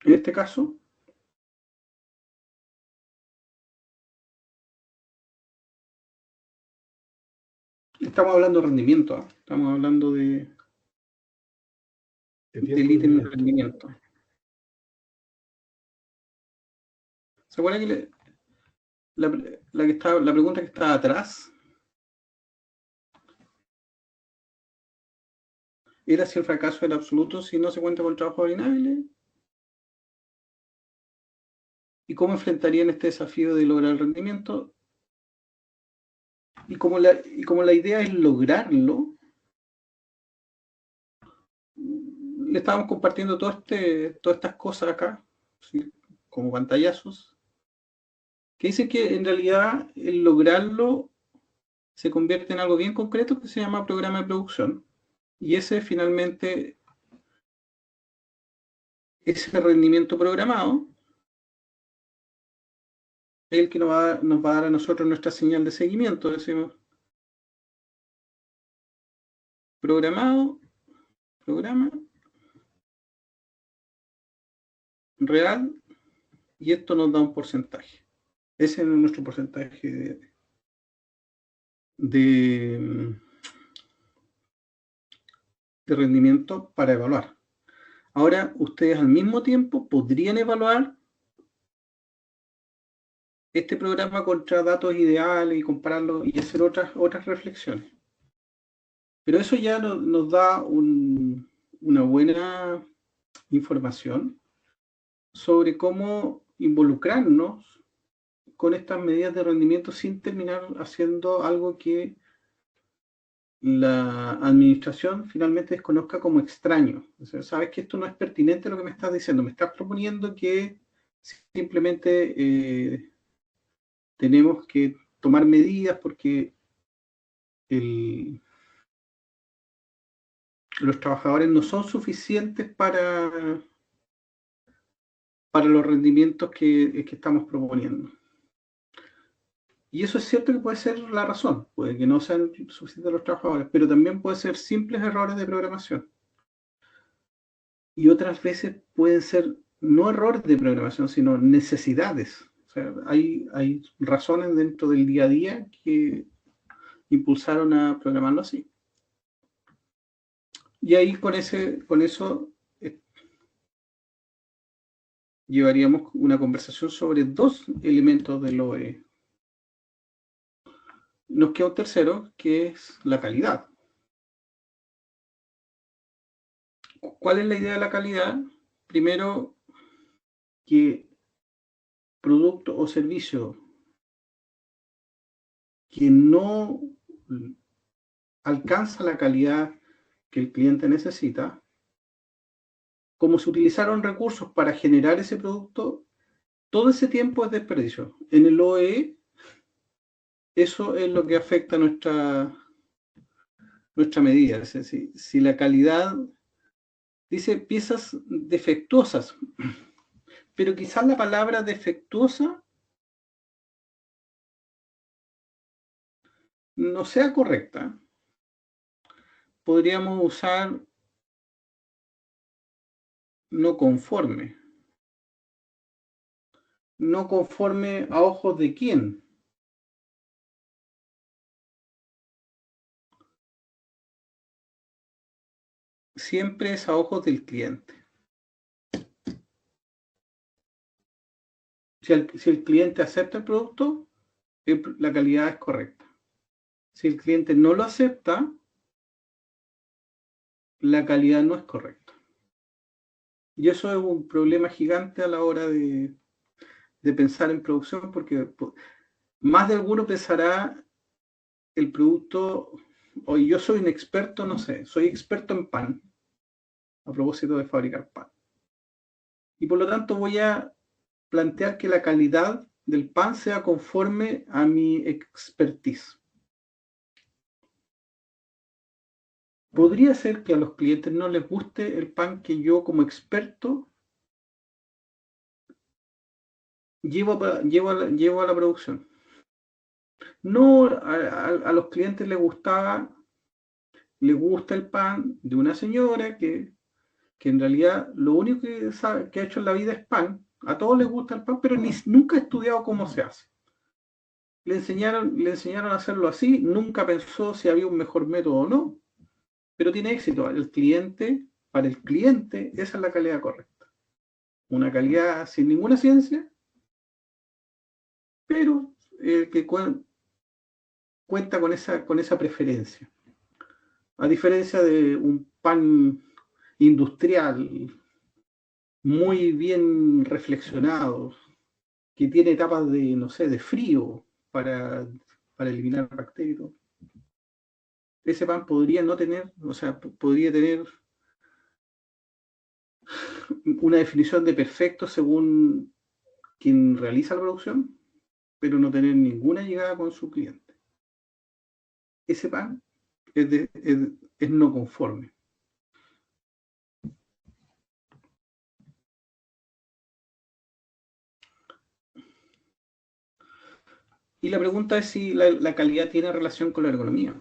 En este caso, estamos hablando de rendimiento, ¿eh? Estamos hablando del ítem de rendimiento. ¿Se acuerdan que La pregunta que está atrás era si el fracaso era absoluto si no se cuenta con trabajadores inhábiles. ¿Y cómo enfrentarían este desafío de lograr el rendimiento? Y como la idea es lograrlo, le estábamos compartiendo todas estas cosas acá, ¿sí? Como pantallazos, que dice que en realidad el lograrlo se convierte en algo bien concreto que se llama programa de producción. Y ese finalmente, ese rendimiento programado, es el que nos va a dar a nosotros nuestra señal de seguimiento. Decimos, programado, programa, real, y esto nos da un porcentaje. Ese es nuestro porcentaje de rendimiento para evaluar. Ahora, ustedes al mismo tiempo podrían evaluar este programa contra datos ideales y compararlo y hacer otras reflexiones. Pero eso ya nos da una buena información sobre cómo involucrarnos con estas medidas de rendimiento sin terminar haciendo algo que la administración finalmente desconozca como extraño. O sea, sabes que esto no es pertinente lo que me estás diciendo, me estás proponiendo que simplemente tenemos que tomar medidas porque los trabajadores no son suficientes para los rendimientos que estamos proponiendo. Y eso es cierto que puede ser la razón, puede que no sean suficientes los trabajadores, pero también puede ser simples errores de programación. Y otras veces pueden ser no errores de programación, sino necesidades. O sea, hay razones dentro del día a día que impulsaron a programarlo así. Y ahí con eso llevaríamos una conversación sobre dos elementos del OE. Nos queda un tercero, que es la calidad. ¿Cuál es la idea de la calidad? Primero, que producto o servicio que no alcanza la calidad que el cliente necesita, como se utilizaron recursos para generar ese producto, todo ese tiempo es desperdicio. En el OE, eso es lo que afecta nuestra medida. Es decir, si la calidad dice piezas defectuosas, pero quizás la palabra defectuosa no sea correcta. Podríamos usar no conforme. No conforme a ojos de quién. Siempre es a ojos del cliente. Si el cliente acepta el producto, la calidad es correcta. Si el cliente no lo acepta, la calidad no es correcta. Y eso es un problema gigante a la hora de pensar en producción, porque más de alguno pensará el producto, hoy yo soy un experto, no sé, soy experto en pan, a propósito de fabricar pan. Y por lo tanto voy a plantear que la calidad del pan sea conforme a mi expertise. Podría ser que a los clientes no les guste el pan que yo como experto llevo a la producción. No, a los clientes les gusta el pan de una señora que en realidad lo único que ha hecho en la vida es pan. A todos les gusta el pan, pero nunca ha estudiado cómo se hace. Le enseñaron a hacerlo así, nunca pensó si había un mejor método o no, pero tiene éxito. Para el cliente, esa es la calidad correcta. Una calidad sin ninguna ciencia, pero que cuenta con esa preferencia. A diferencia de un pan industrial muy bien reflexionado, que tiene etapas de, no sé, de frío para eliminar bacterias. Ese pan podría no tener, o sea, podría tener una definición de perfecto según quien realiza la producción, pero no tener ninguna llegada con su cliente. Ese pan es no conforme. Y la pregunta es si la calidad tiene relación con la ergonomía.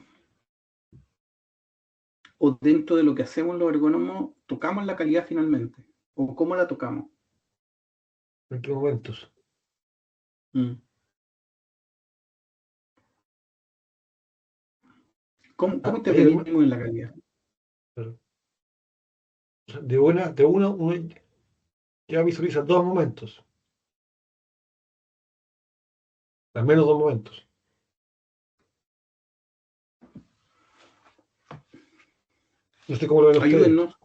O dentro de lo que hacemos los ergónomos, ¿tocamos la calidad finalmente? ¿O cómo la tocamos? En qué momentos. ¿Cómo Hay intervenimos en la calidad? claro. O sea, de una uno ya visualiza dos momentos. Al menos dos momentos. No sé cómo lo ven ustedes. Ayúdennos.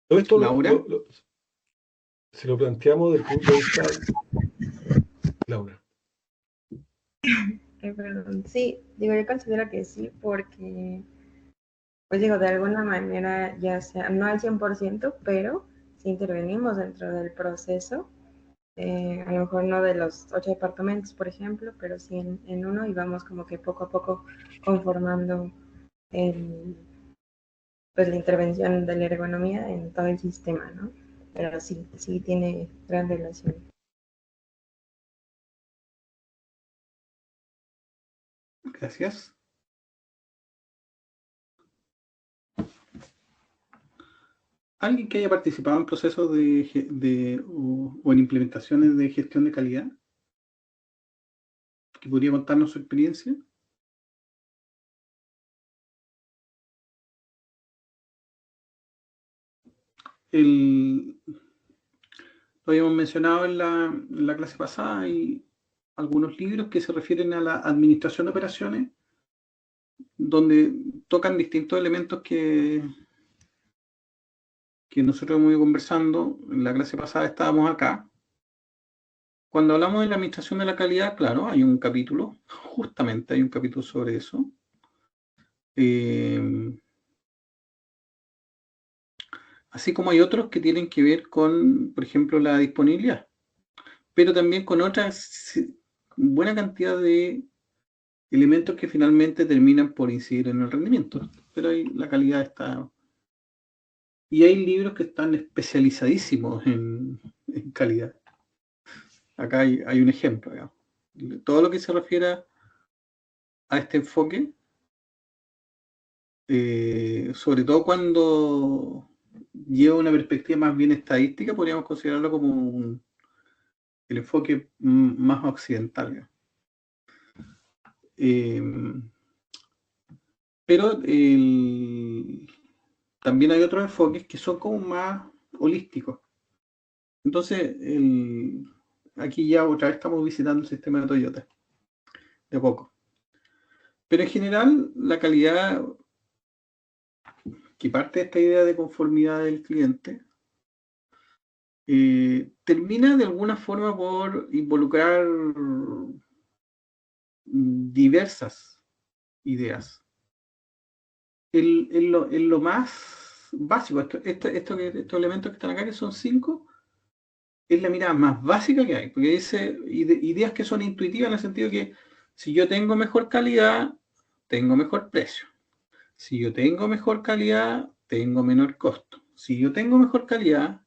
Todo esto Laura. si lo planteamos desde el punto de vista, Laura. Perdón. Sí, digo, yo considero que sí, porque, pues digo, de alguna manera, ya sea, no al 100%, pero si intervenimos dentro del proceso, a lo mejor no de los 8 departamentos, por ejemplo, pero sí en uno, y vamos como que poco a poco conformando pues la intervención de la ergonomía en todo el sistema, ¿no? Pero sí tiene gran relación. Gracias. ¿Alguien que haya participado en procesos o en implementaciones de gestión de calidad? ¿Que podría contarnos su experiencia? Lo habíamos mencionado en la clase pasada, y algunos libros que se refieren a la administración de operaciones, donde tocan distintos elementos que nosotros hemos ido conversando. En la clase pasada estábamos acá. Cuando hablamos de la administración de la calidad, claro, hay un capítulo, justamente hay un capítulo sobre eso. Así como hay otros que tienen que ver con, por ejemplo, la disponibilidad, pero también con otras buena cantidad de elementos que finalmente terminan por incidir en el rendimiento. Pero ahí la calidad está. Y hay libros que están especializadísimos en calidad. Acá hay un ejemplo, digamos. Todo lo que se refiere a este enfoque, sobre todo cuando lleva una perspectiva más bien estadística, podríamos considerarlo como el enfoque más occidental. Pero también hay otros enfoques que son como más holísticos. Entonces, aquí ya otra vez estamos visitando el sistema de Toyota, de a poco. Pero en general, la calidad, que parte de esta idea de conformidad del cliente, termina de alguna forma por involucrar diversas ideas. En lo más básico, estos elementos que están acá, que son 5, es la mirada más básica que hay, porque dice ideas que son intuitivas en el sentido que si yo tengo mejor calidad, tengo mejor precio. Si yo tengo mejor calidad, tengo menor costo. Si yo tengo mejor calidad,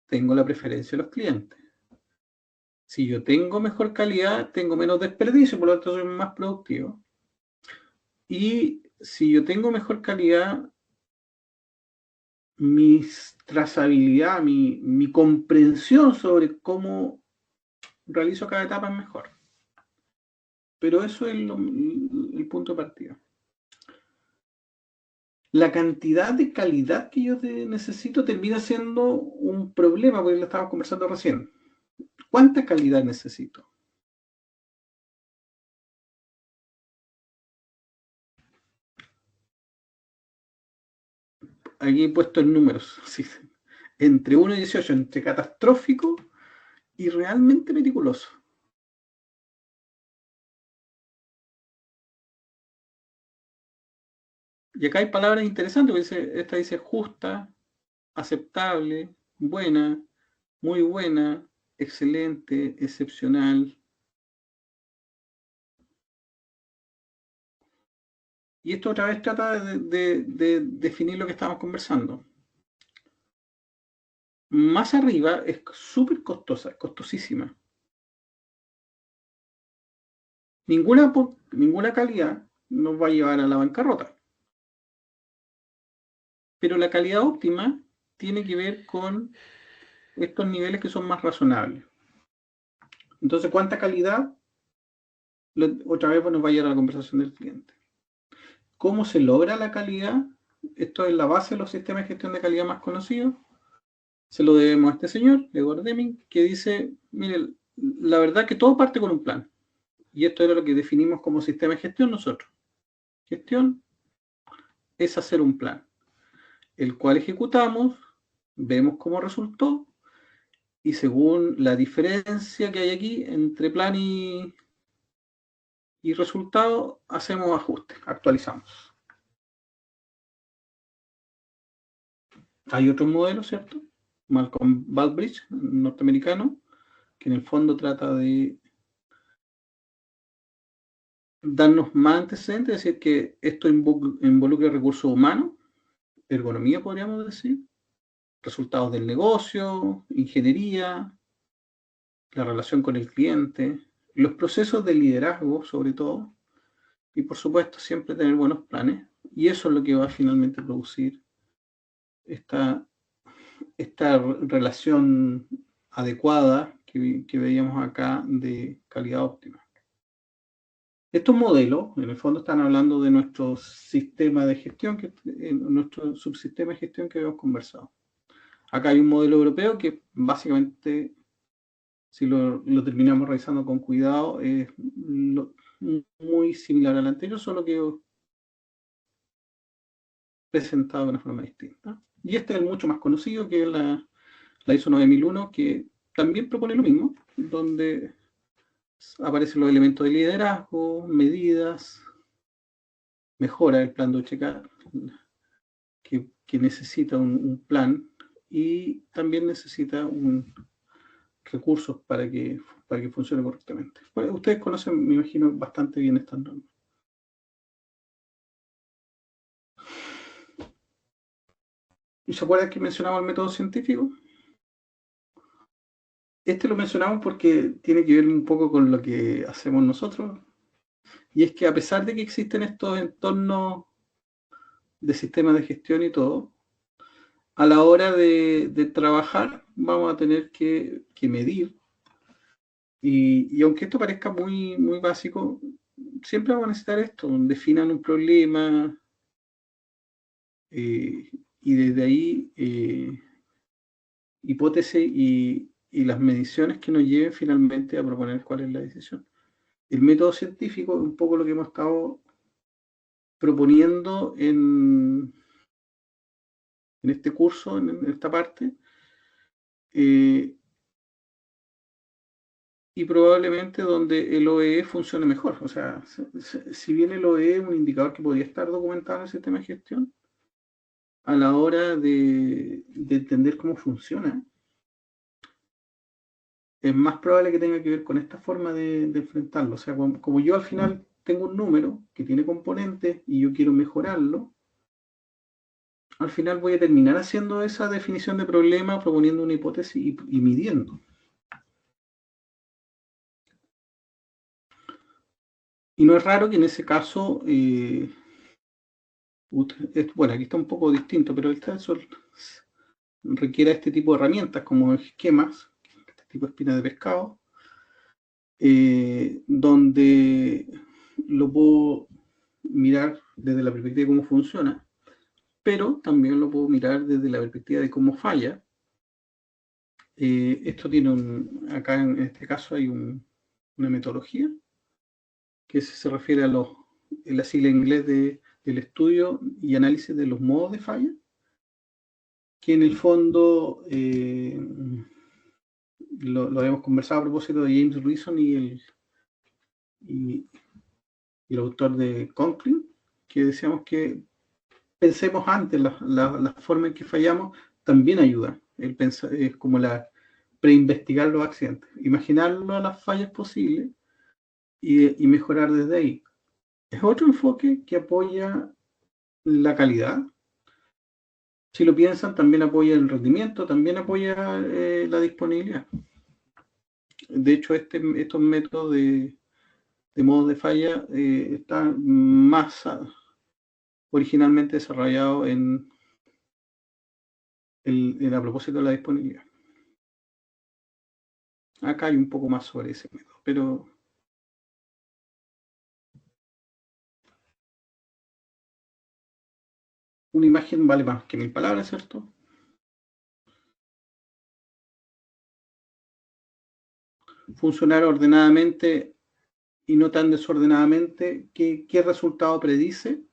tengo la preferencia de los clientes. Si yo tengo mejor calidad, tengo menos desperdicio, por lo tanto soy más productivo. Y si yo tengo mejor calidad, mi trazabilidad, mi comprensión sobre cómo realizo cada etapa es mejor. Pero eso es el punto de partida. la cantidad de calidad que yo necesito termina siendo un problema, porque lo estábamos conversando recién. ¿Cuánta calidad necesito? Aquí he puesto en números, sí, entre 1 y 18, entre catastrófico y realmente meticuloso. Y acá hay palabras interesantes, porque esta dice justa, aceptable, buena, muy buena, excelente, excepcional. Y esto otra vez trata de definir lo que estamos conversando. Más arriba es súper costosa, costosísima. Ninguna calidad nos va a llevar a la bancarrota. Pero la calidad óptima tiene que ver con estos niveles que son más razonables. Entonces, ¿cuánta calidad? Otra vez nos va a llevar a la conversación del cliente. ¿Cómo se logra la calidad? Esto es la base de los sistemas de gestión de calidad más conocidos. Se lo debemos a este señor, Edward Deming, que dice, mire, la verdad que todo parte con un plan. Y esto era lo que definimos como sistema de gestión nosotros. Gestión es hacer un plan, el cual ejecutamos, vemos cómo resultó, y según la diferencia que hay aquí entre plan y resultado, hacemos ajustes, actualizamos. Hay otros modelos, ¿cierto? Malcolm Baldrige, norteamericano, que en el fondo trata de darnos más antecedentes, es decir, que esto involucra recursos humanos, ergonomía podríamos decir, resultados del negocio, ingeniería, la relación con el cliente, los procesos de liderazgo sobre todo, y por supuesto siempre tener buenos planes, y eso es lo que va a finalmente producir esta relación adecuada que veíamos acá de calidad óptima. Estos modelos, en el fondo, están hablando de nuestro sistema de gestión, nuestro subsistema de gestión que habíamos conversado. Acá hay un modelo europeo que básicamente, si lo terminamos revisando con cuidado, es muy similar al anterior, solo que presentado de una forma distinta. Y este es el mucho más conocido, que es la ISO 9001, que también propone lo mismo, donde aparecen los elementos de liderazgo, medidas, mejora el plan de OCK, que necesita un plan, y también necesita recursos para que funcione correctamente. Bueno, ustedes conocen, me imagino, bastante bien estas normas. ¿Y se acuerdan que mencionamos el método científico? Este lo mencionamos porque tiene que ver un poco con lo que hacemos nosotros, y es que a pesar de que existen estos entornos de sistemas de gestión y todo, a la hora de trabajar vamos a tener que medir, y aunque esto parezca muy, muy básico, siempre vamos a necesitar esto, definan un problema, y desde ahí hipótesis y las mediciones que nos lleven finalmente a proponer cuál es la decisión. El método científico es un poco lo que hemos estado proponiendo en este curso, en esta parte, y probablemente donde el OEE funcione mejor. O sea, si bien el OEE es un indicador que podría estar documentado en el sistema de gestión, a la hora de entender cómo funciona, es más probable que tenga que ver con esta forma de enfrentarlo. O sea, como yo al final tengo un número que tiene componentes y yo quiero mejorarlo, al final voy a terminar haciendo esa definición de problema, proponiendo una hipótesis y midiendo. Y no es raro que en ese caso, bueno, aquí está un poco distinto, pero el caso requiere este tipo de herramientas como esquemas, este tipo de espina de pescado, donde lo puedo mirar desde la perspectiva de cómo funciona, pero también lo puedo mirar desde la perspectiva de cómo falla. Esto tiene acá en este caso hay una metodología que se refiere a la sigla en inglés del estudio y análisis de los modos de falla, que en el fondo lo habíamos conversado a propósito de James Reason y el autor de Conklin, que decíamos que pensemos antes la forma en que fallamos también ayuda. Es como preinvestigar los accidentes, imaginarlo a las fallas posibles y mejorar desde ahí. Es otro enfoque que apoya la calidad. Si lo piensan, también apoya el rendimiento, también apoya la disponibilidad. De hecho, estos métodos de modos de falla están más originalmente desarrollados a propósito de la disponibilidad. Acá hay un poco más sobre ese método, pero una imagen vale más que 1000 palabras, ¿cierto? Funcionar ordenadamente y no tan desordenadamente, ¿qué resultado predice?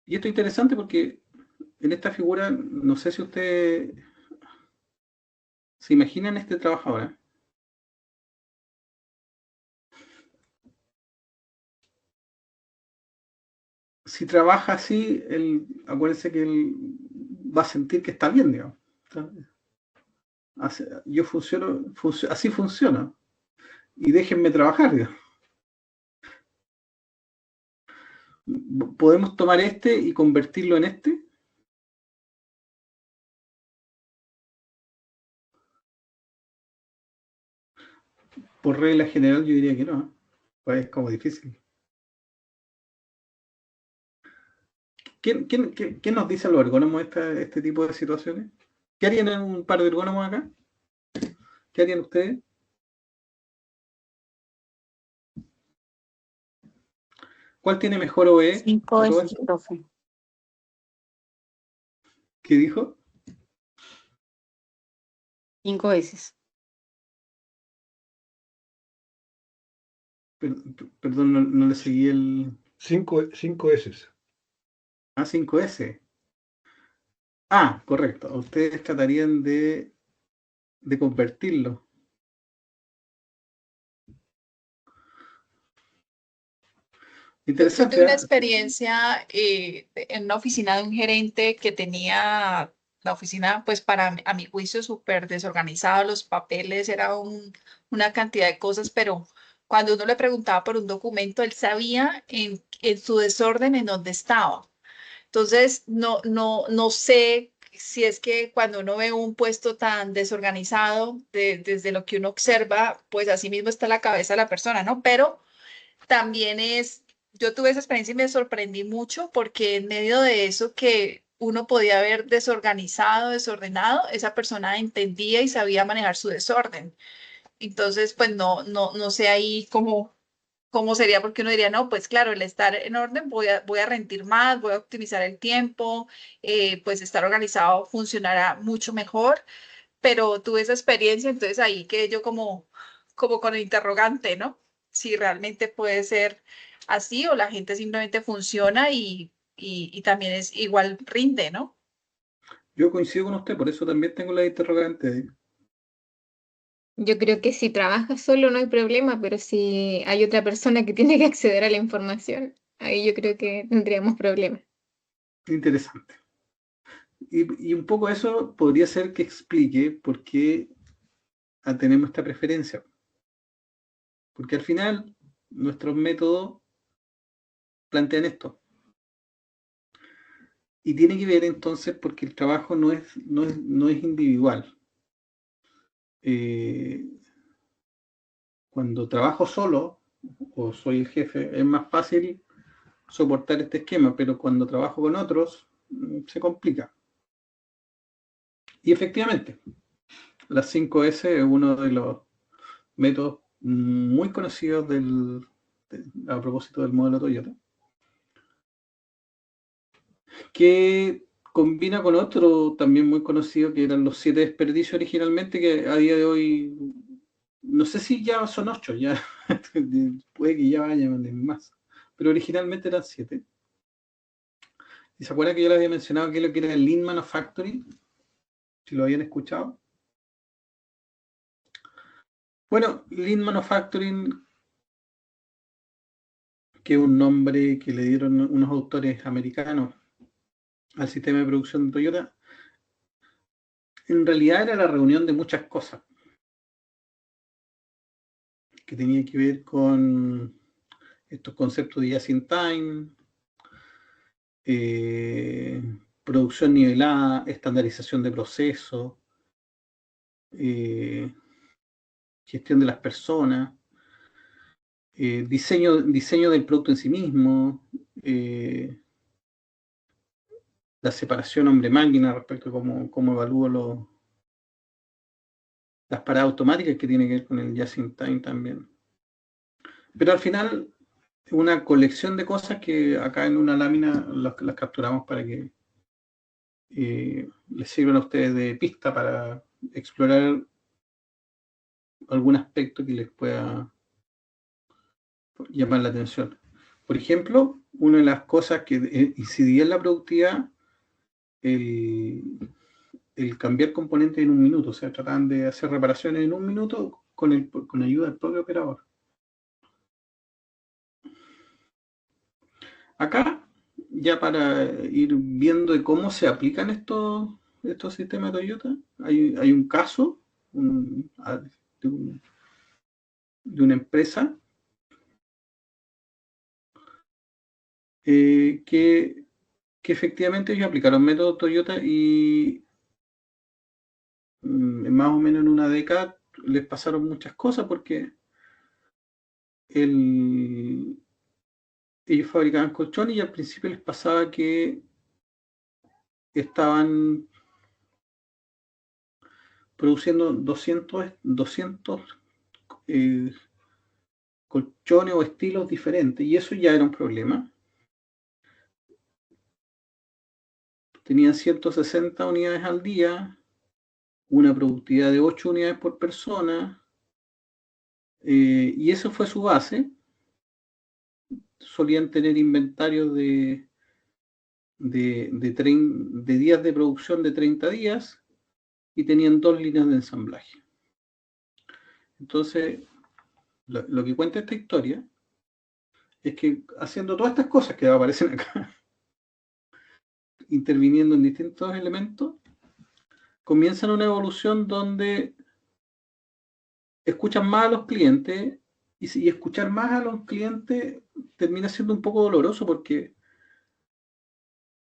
Y esto es interesante porque en esta figura, no sé si ustedes se imaginan este trabajador. Si trabaja así, acuérdense que él va a sentir que está bien, digamos. Yo así funciona. Y déjenme trabajar, digamos. ¿Podemos tomar este y convertirlo en este? Por regla general yo diría que no. Pues es como difícil. ¿Quién nos dice a los ergónomos este tipo de situaciones? ¿Qué harían en un par de ergónomos acá? ¿Qué harían ustedes? ¿Cuál tiene mejor OE? 5S, profe. ¿Qué dijo? 5S. Perdón, no le seguí el... 5 S. 5S. Correcto. Ustedes tratarían de convertirlo. Yo Interesante. tuve una experiencia en una oficina de un gerente que tenía la oficina, pues a mi juicio, súper desorganizada, los papeles, era una cantidad de cosas, pero cuando uno le preguntaba por un documento, él sabía en su desorden en dónde estaba. Entonces, no sé si es que cuando uno ve un puesto tan desorganizado, desde lo que uno observa, pues así mismo está la cabeza de la persona, ¿no? Pero también yo tuve esa experiencia y me sorprendí mucho porque en medio de eso que uno podía ver desorganizado, desordenado, esa persona entendía y sabía manejar su desorden. Entonces, pues no sé ahí cómo sería, porque uno diría, no, pues claro, el estar en orden voy a rendir más, voy a optimizar el tiempo, pues estar organizado funcionará mucho mejor, pero tuve esa experiencia, entonces ahí quedé yo como con el interrogante, ¿no? Si realmente puede ser así o la gente simplemente funciona y también es igual rinde, ¿no? Yo coincido con usted, por eso también tengo la interrogante. Yo creo que si trabajas solo no hay problema, pero si hay otra persona que tiene que acceder a la información, ahí yo creo que tendríamos problemas. Interesante. Y un poco eso podría ser que explique por qué tenemos esta preferencia. Porque al final nuestros métodos plantean esto. Y tiene que ver entonces porque el trabajo no es individual. Cuando trabajo solo o soy el jefe, es más fácil soportar este esquema, pero cuando trabajo con otros, se complica. Y efectivamente, las 5S es uno de los métodos muy conocidos del a propósito del modelo Toyota, que combina con otro también muy conocido, que eran los 7 desperdicios originalmente, que a día de hoy, no sé si ya son 8, ya puede que ya vayan más, pero originalmente eran 7. ¿Y se acuerdan que yo les había mencionado que lo que era el Lean Manufacturing? Si lo habían escuchado. Bueno, Lean Manufacturing, que es un nombre que le dieron unos autores americanos al sistema de producción de Toyota, en realidad era la reunión de muchas cosas que tenía que ver con estos conceptos de just in time, producción nivelada, estandarización de procesos, gestión de las personas, diseño del producto en sí mismo, la separación hombre-máquina respecto a cómo evalúo las paradas automáticas, que tiene que ver con el just in time también. Pero al final, una colección de cosas que acá en una lámina las capturamos para que les sirvan a ustedes de pista para explorar algún aspecto que les pueda llamar la atención. Por ejemplo, una de las cosas que incidía en la productividad, el cambiar componentes en un minuto, o sea, trataban de hacer reparaciones en un minuto con ayuda del propio operador. Acá, ya para ir viendo de cómo se aplican estos sistemas de Toyota, hay un caso de una empresa que efectivamente ellos aplicaron método Toyota y más o menos en una década les pasaron muchas cosas porque ellos fabricaban colchones y al principio les pasaba que estaban produciendo 200 colchones o estilos diferentes y eso ya era un problema. Tenían 160 unidades al día, una productividad de 8 unidades por persona, y eso fue su base. Solían tener inventarios de días de producción de 30 días y tenían 2 líneas de ensamblaje. Entonces, lo que cuenta esta historia es que haciendo todas estas cosas que aparecen acá, interviniendo en distintos elementos, comienzan una evolución donde escuchan más a los clientes y escuchar más a los clientes termina siendo un poco doloroso porque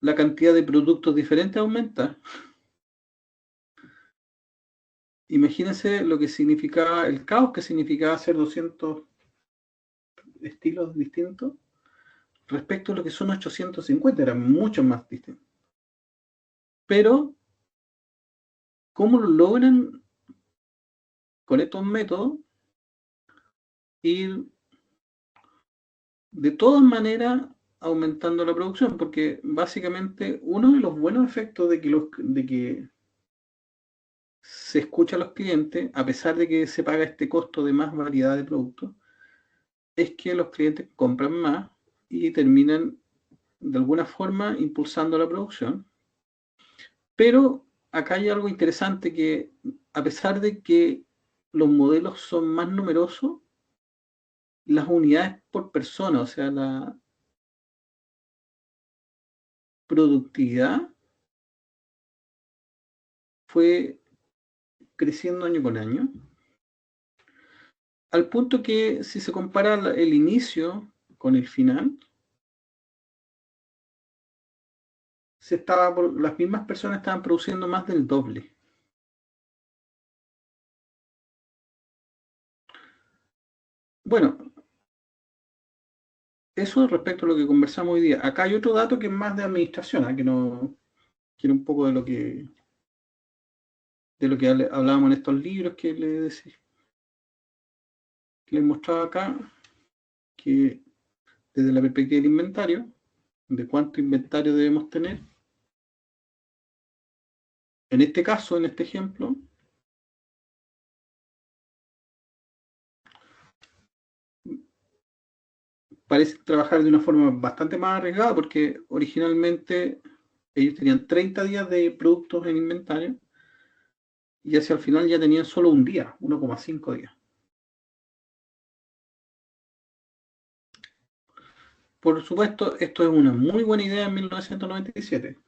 la cantidad de productos diferentes aumenta. Imagínense lo que significaba el caos que significaba hacer 200 estilos distintos respecto a lo que son 850, eran mucho más distintos. Pero, ¿cómo lo logran con estos métodos? Ir de todas maneras aumentando la producción, porque básicamente uno de los buenos efectos de que se escucha a los clientes, a pesar de que se paga este costo de más variedad de productos, es que los clientes compran más y terminan de alguna forma impulsando la producción. Pero acá hay algo interesante que, a pesar de que los modelos son más numerosos, las unidades por persona, o sea, la productividad fue creciendo año con año, al punto que si se compara el inicio con el final, las mismas personas estaban produciendo más del doble. Bueno, eso respecto a lo que conversamos hoy día. Acá hay otro dato que es más de administración, que no quiere un poco de lo que hablábamos en estos libros que les mostraba acá, que desde la perspectiva del inventario, de cuánto inventario debemos tener, en este caso, en este ejemplo, parece trabajar de una forma bastante más arriesgada porque originalmente ellos tenían 30 días de productos en inventario y hacia el final ya tenían solo un día, 1,5 días. Por supuesto, esto es una muy buena idea en 1997.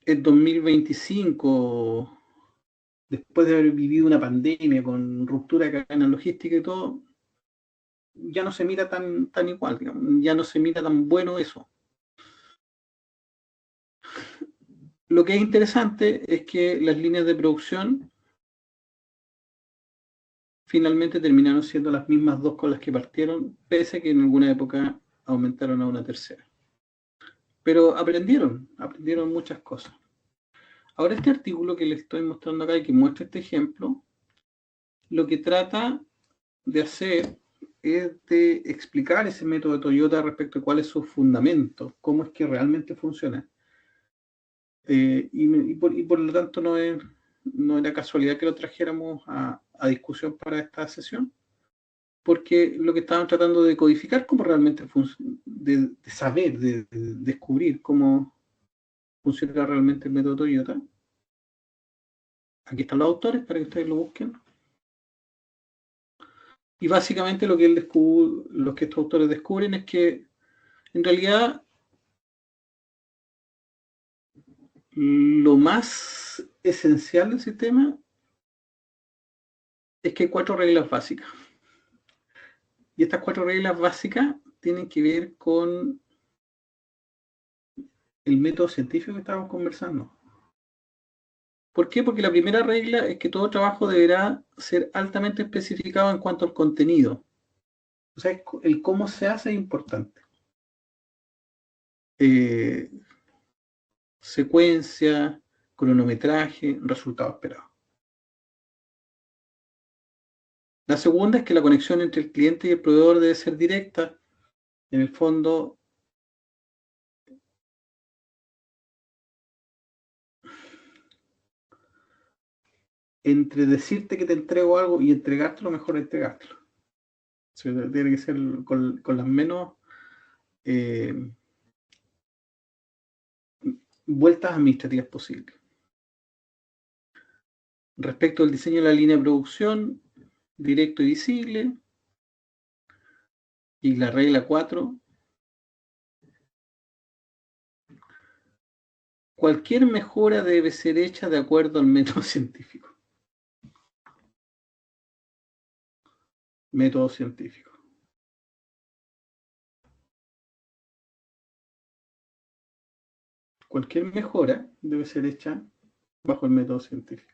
En 2025, después de haber vivido una pandemia con ruptura de cadena logística y todo, ya no se mira tan igual, digamos, ya no se mira tan bueno eso. Lo que es interesante es que las líneas de producción finalmente terminaron siendo las mismas dos con las que partieron, pese a que en alguna época aumentaron a una tercera. Pero aprendieron muchas cosas. Ahora este artículo que les estoy mostrando acá y que muestra este ejemplo, lo que trata de hacer es de explicar ese método de Toyota respecto a cuál es su fundamento, cómo es que realmente funciona. Y por lo tanto no era casualidad que lo trajéramos a discusión para esta sesión, porque lo que estaban tratando de codificar cómo realmente funciona, de saber, de descubrir cómo funciona realmente el método Toyota. Aquí están los autores para que ustedes lo busquen. Y básicamente lo que estos autores descubren es que en realidad lo más esencial del sistema es que hay 4 reglas básicas. Y estas 4 reglas básicas tienen que ver con el método científico que estábamos conversando. ¿Por qué? Porque la primera regla es que todo trabajo deberá ser altamente especificado en cuanto al contenido. O sea, el cómo se hace es importante. Secuencia, cronometraje, resultado esperado. La segunda es que la conexión entre el cliente y el proveedor debe ser directa. En el fondo, entre decirte que te entrego algo y entregártelo, mejor entregártelo. O sea, tiene que ser con las menos vueltas administrativas posibles. Respecto al diseño de la línea de producción, directo y visible. Y la regla 4. Cualquier mejora debe ser hecha de acuerdo al método científico. Método científico. Cualquier mejora debe ser hecha bajo el método científico.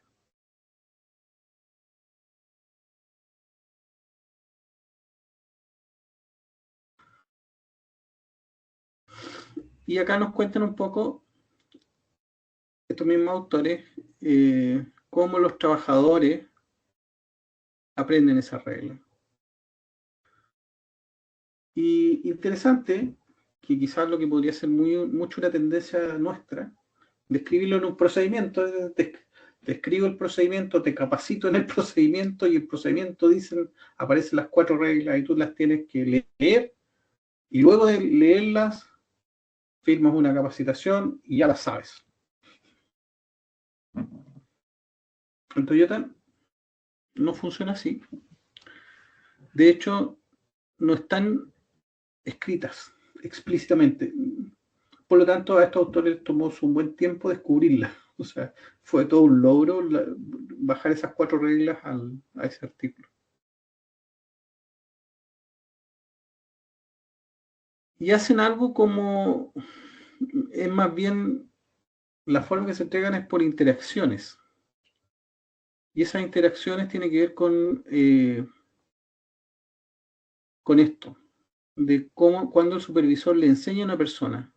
Y acá nos cuentan un poco estos mismos autores cómo los trabajadores aprenden esas reglas. Y interesante, que quizás lo que podría ser mucho una tendencia nuestra, describirlo en un procedimiento, describo el procedimiento, te capacito en el procedimiento y el procedimiento aparecen las 4 reglas y tú las tienes que leer y luego de leerlas firmas una capacitación y ya las sabes. En Toyota no funciona así. De hecho, no están escritas explícitamente. Por lo tanto, a estos autores tomó un buen tiempo descubrirlas. O sea, fue todo un logro bajar esas 4 reglas a ese artículo. Y hacen algo como, es más bien, la forma que se entregan es por interacciones. Y esas interacciones tienen que ver con esto, de cuando el supervisor le enseña a una persona.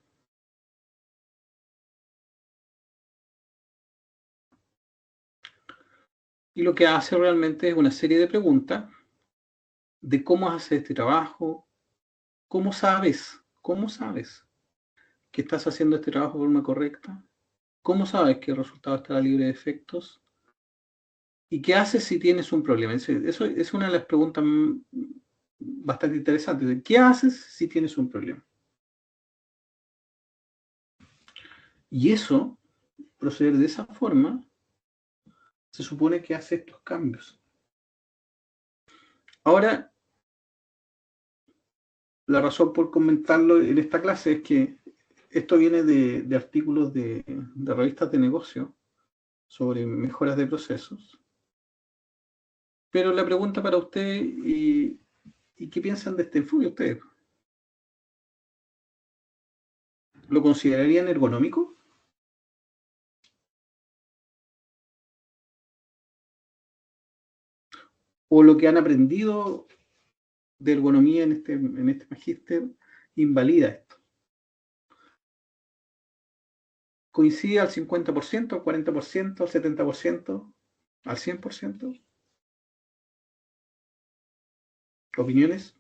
Y lo que hace realmente es una serie de preguntas de cómo haces este trabajo, cómo sabes que estás haciendo este trabajo de forma correcta, cómo sabes que el resultado estará libre de efectos, y qué haces si tienes un problema. Eso es una de las preguntas bastante interesantes. ¿Qué haces si tienes un problema? Y eso, proceder de esa forma, se supone que hace estos cambios. Ahora, la razón por comentarlo en esta clase es que esto viene de artículos de revistas de negocio sobre mejoras de procesos. Pero la pregunta para usted, ¿y qué piensan de este enfoque ustedes? ¿Lo considerarían ergonómico? ¿O lo que han aprendido de ergonomía en este magíster invalida esto? ¿Coincide al 50%, al 40%, al 70%, al 100%? ¿Opiniones?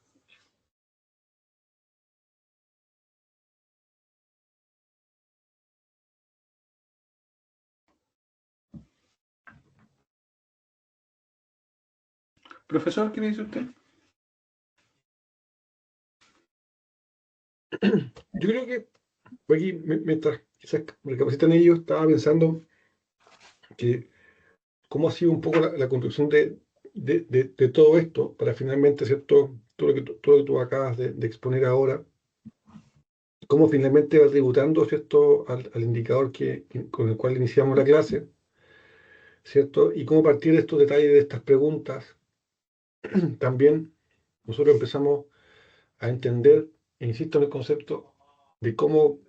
Profesor, ¿qué me dice usted? Yo creo que aquí, mientras quizás recapacitan ellos, estaba pensando que cómo ha sido un poco la construcción de todo esto para finalmente, ¿cierto? Todo lo que tú acabas de exponer ahora, cómo finalmente va tributando, ¿cierto? Al indicador con el cual iniciamos la clase, ¿cierto? Y cómo a partir de estos detalles, de estas preguntas, también nosotros empezamos a entender, e insisto en el concepto, de cómo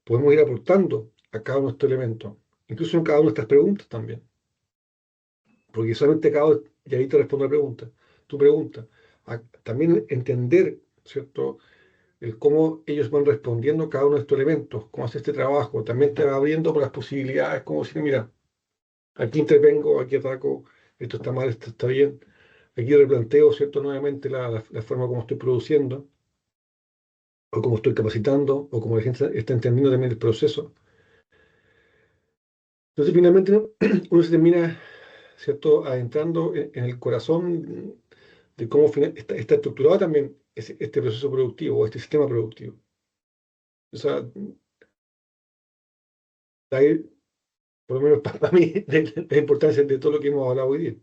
podemos ir aportando a cada uno de estos elementos, incluso en cada una de estas preguntas también. Porque solamente y ahí te respondo la pregunta, tu pregunta, también entender, ¿cierto? El cómo ellos van respondiendo a cada uno de estos elementos, cómo hace este trabajo, también te va abriendo por las posibilidades, como decir, mira, aquí intervengo, aquí ataco, esto está mal, esto está bien, aquí replanteo, ¿cierto? Nuevamente la forma como estoy produciendo, o como estoy capacitando, o como la gente está entendiendo también el proceso. Entonces, finalmente, ¿no? Uno se termina, ¿cierto?, adentrando en el corazón de cómo está estructurado también este proceso productivo o este sistema productivo. O sea, de ahí, por lo menos para mí, de la importancia de todo lo que hemos hablado hoy día,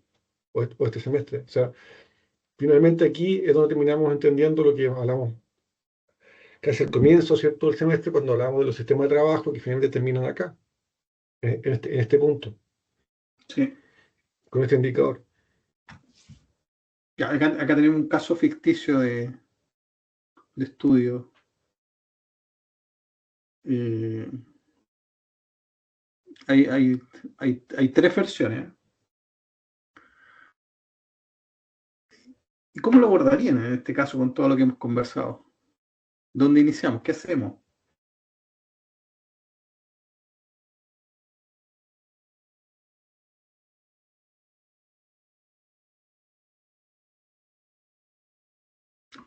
o este semestre. O sea, finalmente aquí es donde terminamos entendiendo lo que hablamos casi al comienzo, ¿cierto?, del semestre, cuando hablamos de los sistemas de trabajo que finalmente terminan acá, en este punto, Sí. con este indicador. Ya, acá tenemos un caso ficticio de estudio. Hay tres versiones. ¿Y cómo lo abordarían en este caso con todo lo que hemos conversado? ¿Dónde iniciamos? ¿Qué hacemos?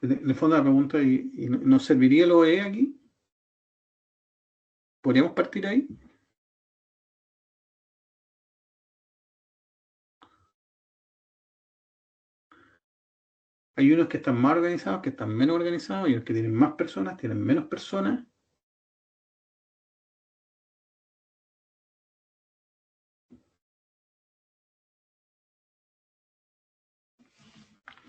En el fondo la pregunta, ¿y nos serviría el OE aquí? ¿Podríamos partir ahí? Hay unos que están más organizados, que están menos organizados, hay unos que tienen más personas, tienen menos personas.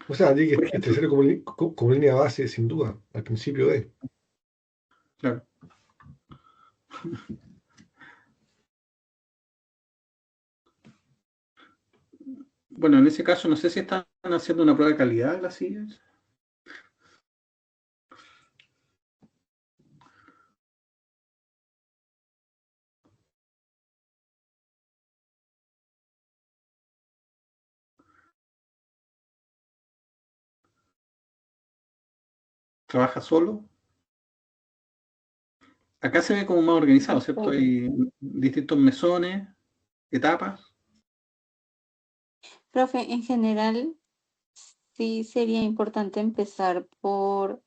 O sea, di Por que ejemplo, este sería como línea base, sin duda, al principio de. claro. Bueno, en ese caso no sé si están haciendo una prueba de calidad de las sillas. ¿Trabaja solo? Acá se ve como más organizado, ¿cierto? Hay distintos mesones, etapas. Profe, en general, sí sería importante empezar por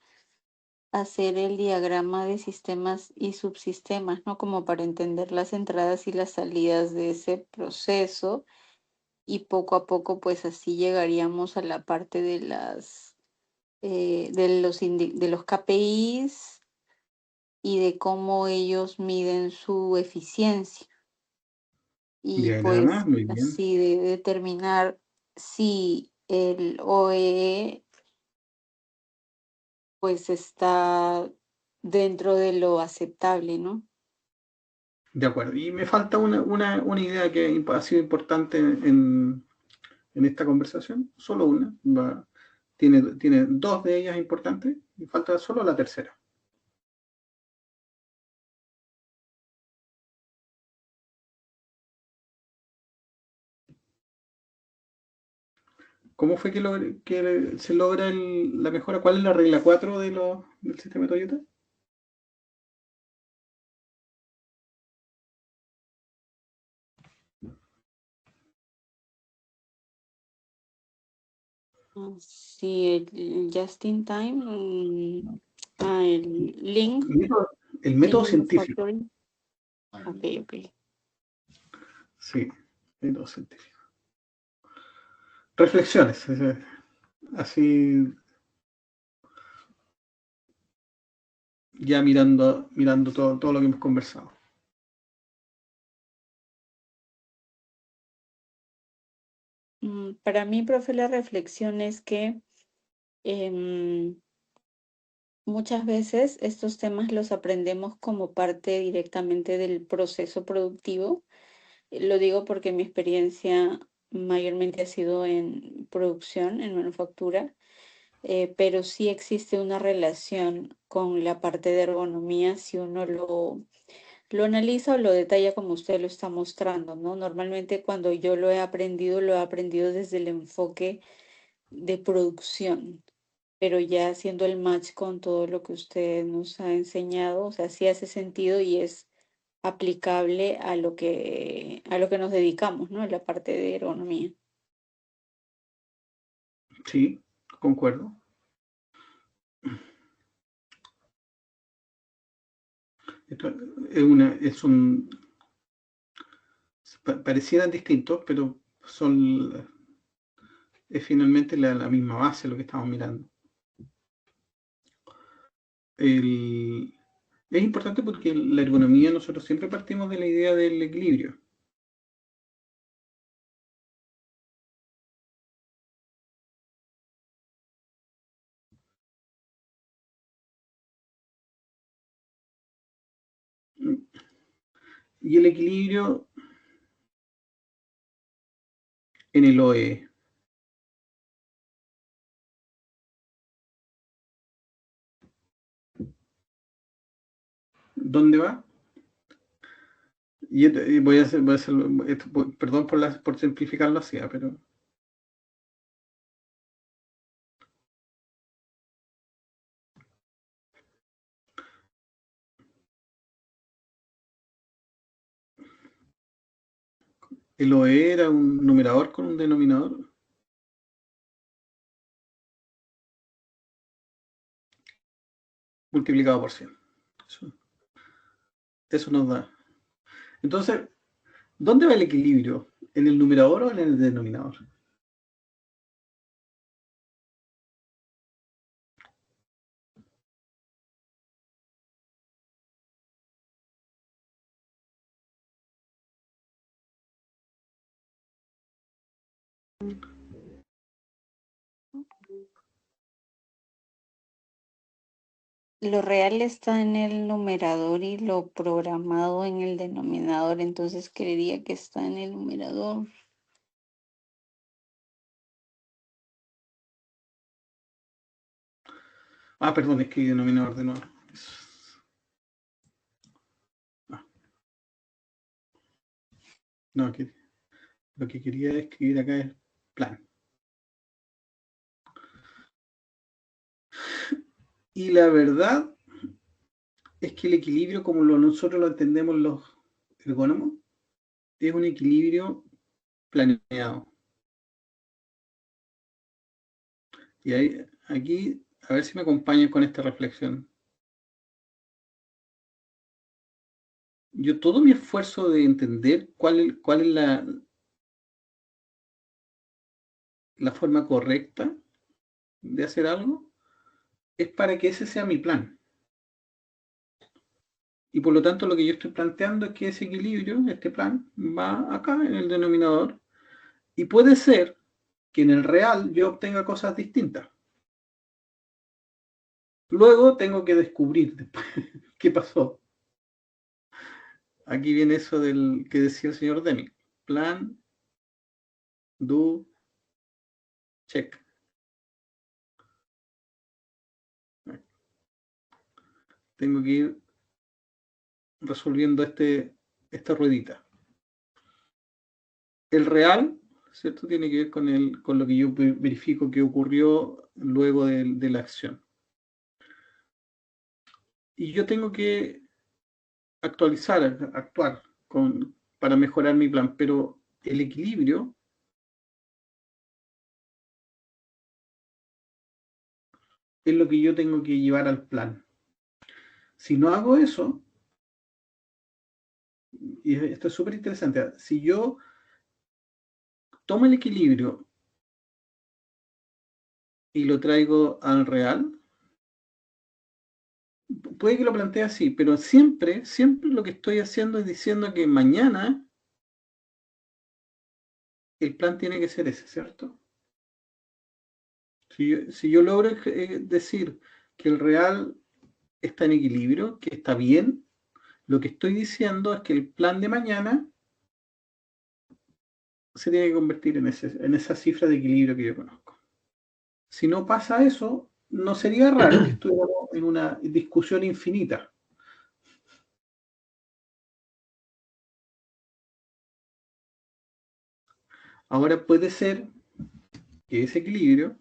hacer el diagrama de sistemas y subsistemas, ¿no? Como para entender las entradas y las salidas de ese proceso y poco a poco, pues así llegaríamos a la parte de de los KPIs y de cómo ellos miden su eficiencia. Y Diagrama, pues muy bien. así de determinar si el OEE pues está dentro de lo aceptable, ¿no? De acuerdo. Y me falta una idea que ha sido importante en esta conversación. Solo una. Tiene dos de ellas importantes y falta solo la tercera. ¿Cómo fue que se logra la mejora? ¿Cuál es la regla 4 del sistema Toyota? Sí, el just in time, el link, El método el científico. manufacturing. Ok. Sí, método científico. Reflexiones. Así, ya mirando todo lo que hemos conversado. Para mí, profe, la reflexión es que muchas veces estos temas los aprendemos como parte directamente del proceso productivo. Lo digo porque mi experiencia mayormente ha sido en producción, en manufactura, pero sí existe una relación con la parte de ergonomía si uno lo analiza o lo detalla como usted lo está mostrando, ¿no? Normalmente cuando yo lo he aprendido desde el enfoque de producción, pero ya haciendo el match con todo lo que usted nos ha enseñado, o sea, sí hace sentido y es aplicable a lo que nos dedicamos, ¿no? La parte de ergonomía. Sí, concuerdo. Esto parecieran distintos, pero es finalmente la misma base lo que estamos mirando. Es importante porque la ergonomía nosotros siempre partimos de la idea del equilibrio. Y el equilibrio en el OE. ¿Dónde va? Y voy a hacer perdón por simplificarlo así, pero el OE era un numerador con un denominador. Multiplicado por 100. Eso nos da. Entonces, ¿dónde va el equilibrio? ¿En el numerador o en el denominador? Lo real está en el numerador y lo programado en el denominador, entonces creería que está en el numerador. Perdón, es que denominador de nuevo. No, lo que quería escribir acá es plan. Y la verdad es que el equilibrio, como nosotros lo entendemos los ergónomos, es un equilibrio planeado. Y ahí, aquí, a ver si me acompañan con esta reflexión. Yo todo mi esfuerzo de entender cuál es la forma correcta de hacer algo, es para que ese sea mi plan. Y por lo tanto lo que yo estoy planteando es que ese equilibrio, este plan, va acá en el denominador. Y puede ser que en el real yo obtenga cosas distintas. Luego tengo que descubrir qué pasó. Aquí viene eso del que decía el señor Deming. Plan, do, check. Tengo que ir resolviendo esta ruedita. El real, ¿cierto? Tiene que ver con lo que yo verifico que ocurrió luego de la acción. Y yo tengo que actuar para mejorar mi plan, pero el equilibrio es lo que yo tengo que llevar al plan. Si no hago eso, y esto es súper interesante, si yo tomo el equilibrio y lo traigo al real, puede que lo plantee así, pero siempre lo que estoy haciendo es diciendo que mañana el plan tiene que ser ese, ¿cierto? Si yo logro decir que el real está en equilibrio, que está bien, lo que estoy diciendo es que el plan de mañana se tiene que convertir en esa cifra de equilibrio que yo conozco. Si no pasa eso, no sería raro que estuviéramos en una discusión infinita. Ahora puede ser que ese equilibrio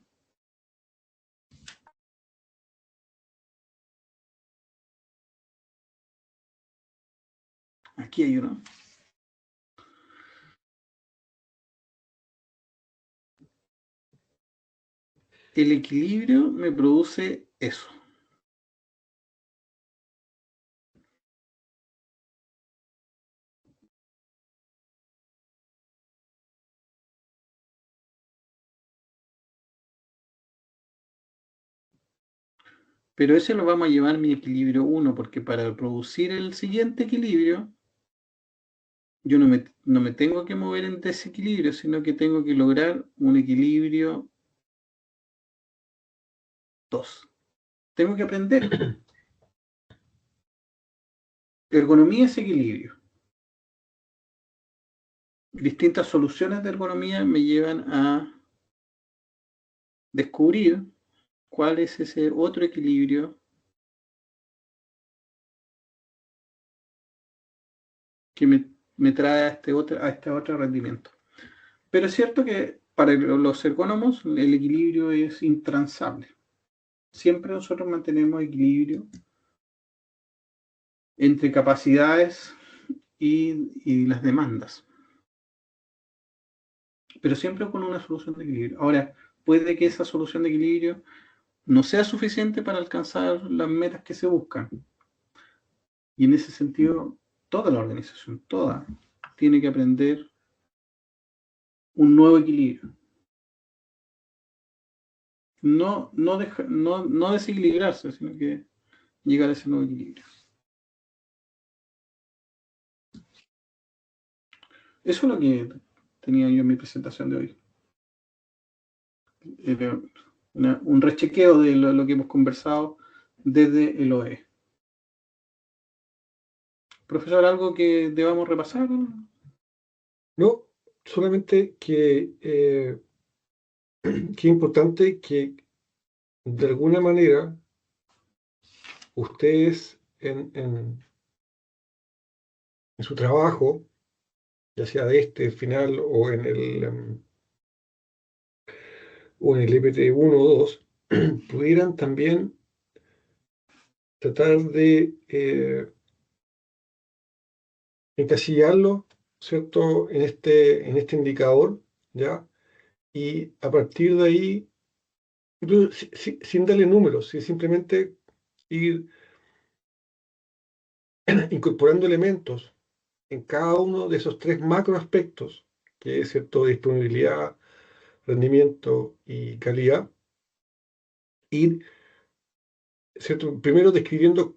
aquí hay uno. El equilibrio me produce eso. Pero ese lo vamos a llevar mi equilibrio 1, porque para producir el siguiente equilibrio, yo no me tengo que mover en desequilibrio, sino que tengo que lograr un equilibrio 2. Tengo que aprender. Ergonomía es equilibrio. Distintas soluciones de ergonomía me llevan a descubrir cuál es ese otro equilibrio que me trae a este otro rendimiento. Pero es cierto que para los ergónomos el equilibrio es intransable. Siempre nosotros mantenemos equilibrio entre capacidades y las demandas. Pero siempre con una solución de equilibrio. Ahora, puede que esa solución de equilibrio no sea suficiente para alcanzar las metas que se buscan. Y en ese sentido, toda la organización, toda, tiene que aprender un nuevo equilibrio. No desequilibrarse, sino que llegar a ese nuevo equilibrio. Eso es lo que tenía yo en mi presentación de hoy. Un rechequeo de lo que hemos conversado desde el OE. Profesor, ¿algo que debamos repasar? No, solamente que es importante que de alguna manera ustedes en su trabajo, ya sea de este final o en el EPT 1 o 2, pudieran también tratar de encasillarlo, ¿cierto?, en este indicador, ¿ya? Y a partir de ahí incluso sin darle números, simplemente ir incorporando elementos en cada uno de esos tres macro aspectos, que es cierto, disponibilidad, rendimiento y calidad, ir, cierto, primero describiendo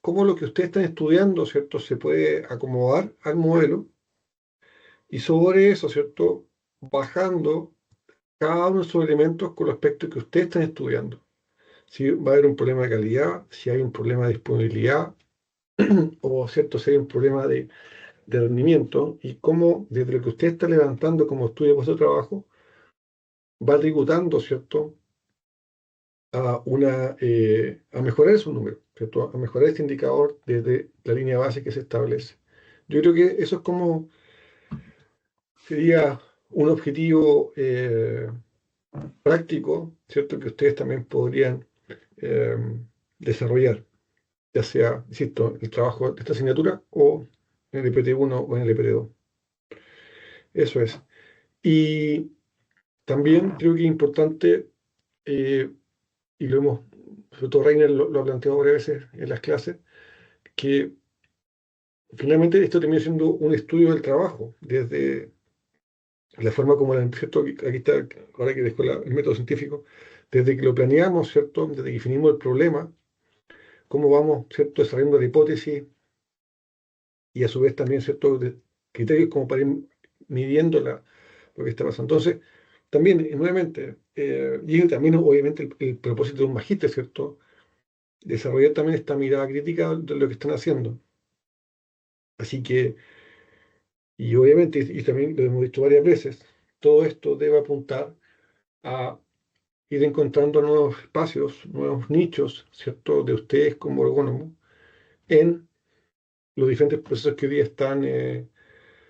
cómo lo que ustedes están estudiando, cierto, se puede acomodar al modelo, y sobre eso, cierto, bajando cada uno de esos elementos con los aspectos que ustedes están estudiando. Si va a haber un problema de calidad, si hay un problema de disponibilidad, o cierto, si hay un problema de rendimiento, y cómo desde lo que usted está levantando como estudio de vuestro trabajo, va tributando, ¿cierto?, a mejorar esos números, ¿cierto?, a mejorar este indicador desde la línea base que se establece. Yo creo que eso es como sería un objetivo práctico, ¿cierto?, que ustedes también podrían eh, desarrollar, ya sea, insisto, el trabajo de esta asignatura o en el EPT1 o en el EPT2. Eso es. Y también creo que es importante, y lo hemos, sobre todo Reiner lo ha planteado varias veces en las clases, que finalmente esto termina siendo un estudio del trabajo, desde la forma como ¿cierto? Aquí está, ahora que dejó el método científico, desde que lo planeamos, ¿cierto? Desde que definimos el problema, cómo vamos, ¿cierto?, desarrollando la hipótesis y a su vez también, ¿cierto?, criterios como para ir midiendo lo que está pasando. Entonces, también, nuevamente, y también obviamente el propósito de un magíster, ¿cierto?, desarrollar también esta mirada crítica de lo que están haciendo. Así que, y obviamente, y también lo hemos dicho varias veces, todo esto debe apuntar a ir encontrando nuevos espacios, nuevos nichos, ¿cierto?, de ustedes como ergónomos en los diferentes procesos que hoy día están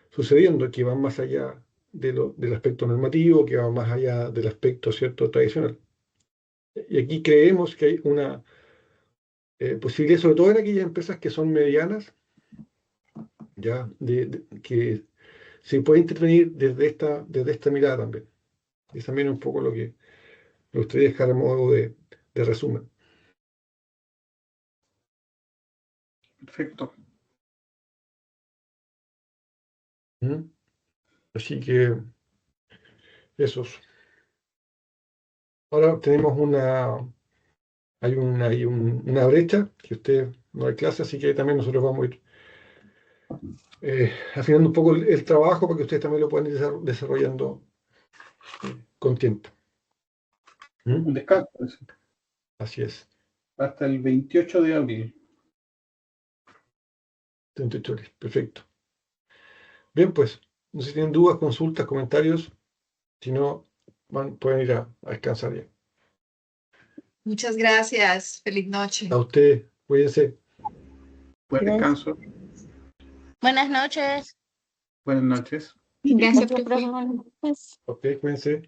sucediendo, que van más allá del aspecto normativo, que van más allá del aspecto, ¿cierto?, tradicional. Y aquí creemos que hay una posibilidad, sobre todo en aquellas empresas que son medianas, ya, que se puede intervenir desde esta mirada también. Es también un poco lo que me gustaría dejar a modo de resumen. Perfecto. ¿Mm? Así que esos. Ahora tenemos una brecha que usted no hay clase, así que también nosotros vamos a ir afinando un poco el trabajo para que ustedes también lo puedan ir desarrollando con tiempo. ¿Mm? Un descanso Así es. hasta el 28 de abril. 38 horas. Perfecto. Bien, pues, no sé si tienen dudas, consultas, comentarios. Si no, pueden ir a descansar ya. Muchas gracias. Feliz noche. A ustedes, cuídense. Buen descanso. Buenas noches. Buenas noches. Gracias, Otro profe. programa. Ok, cuídense.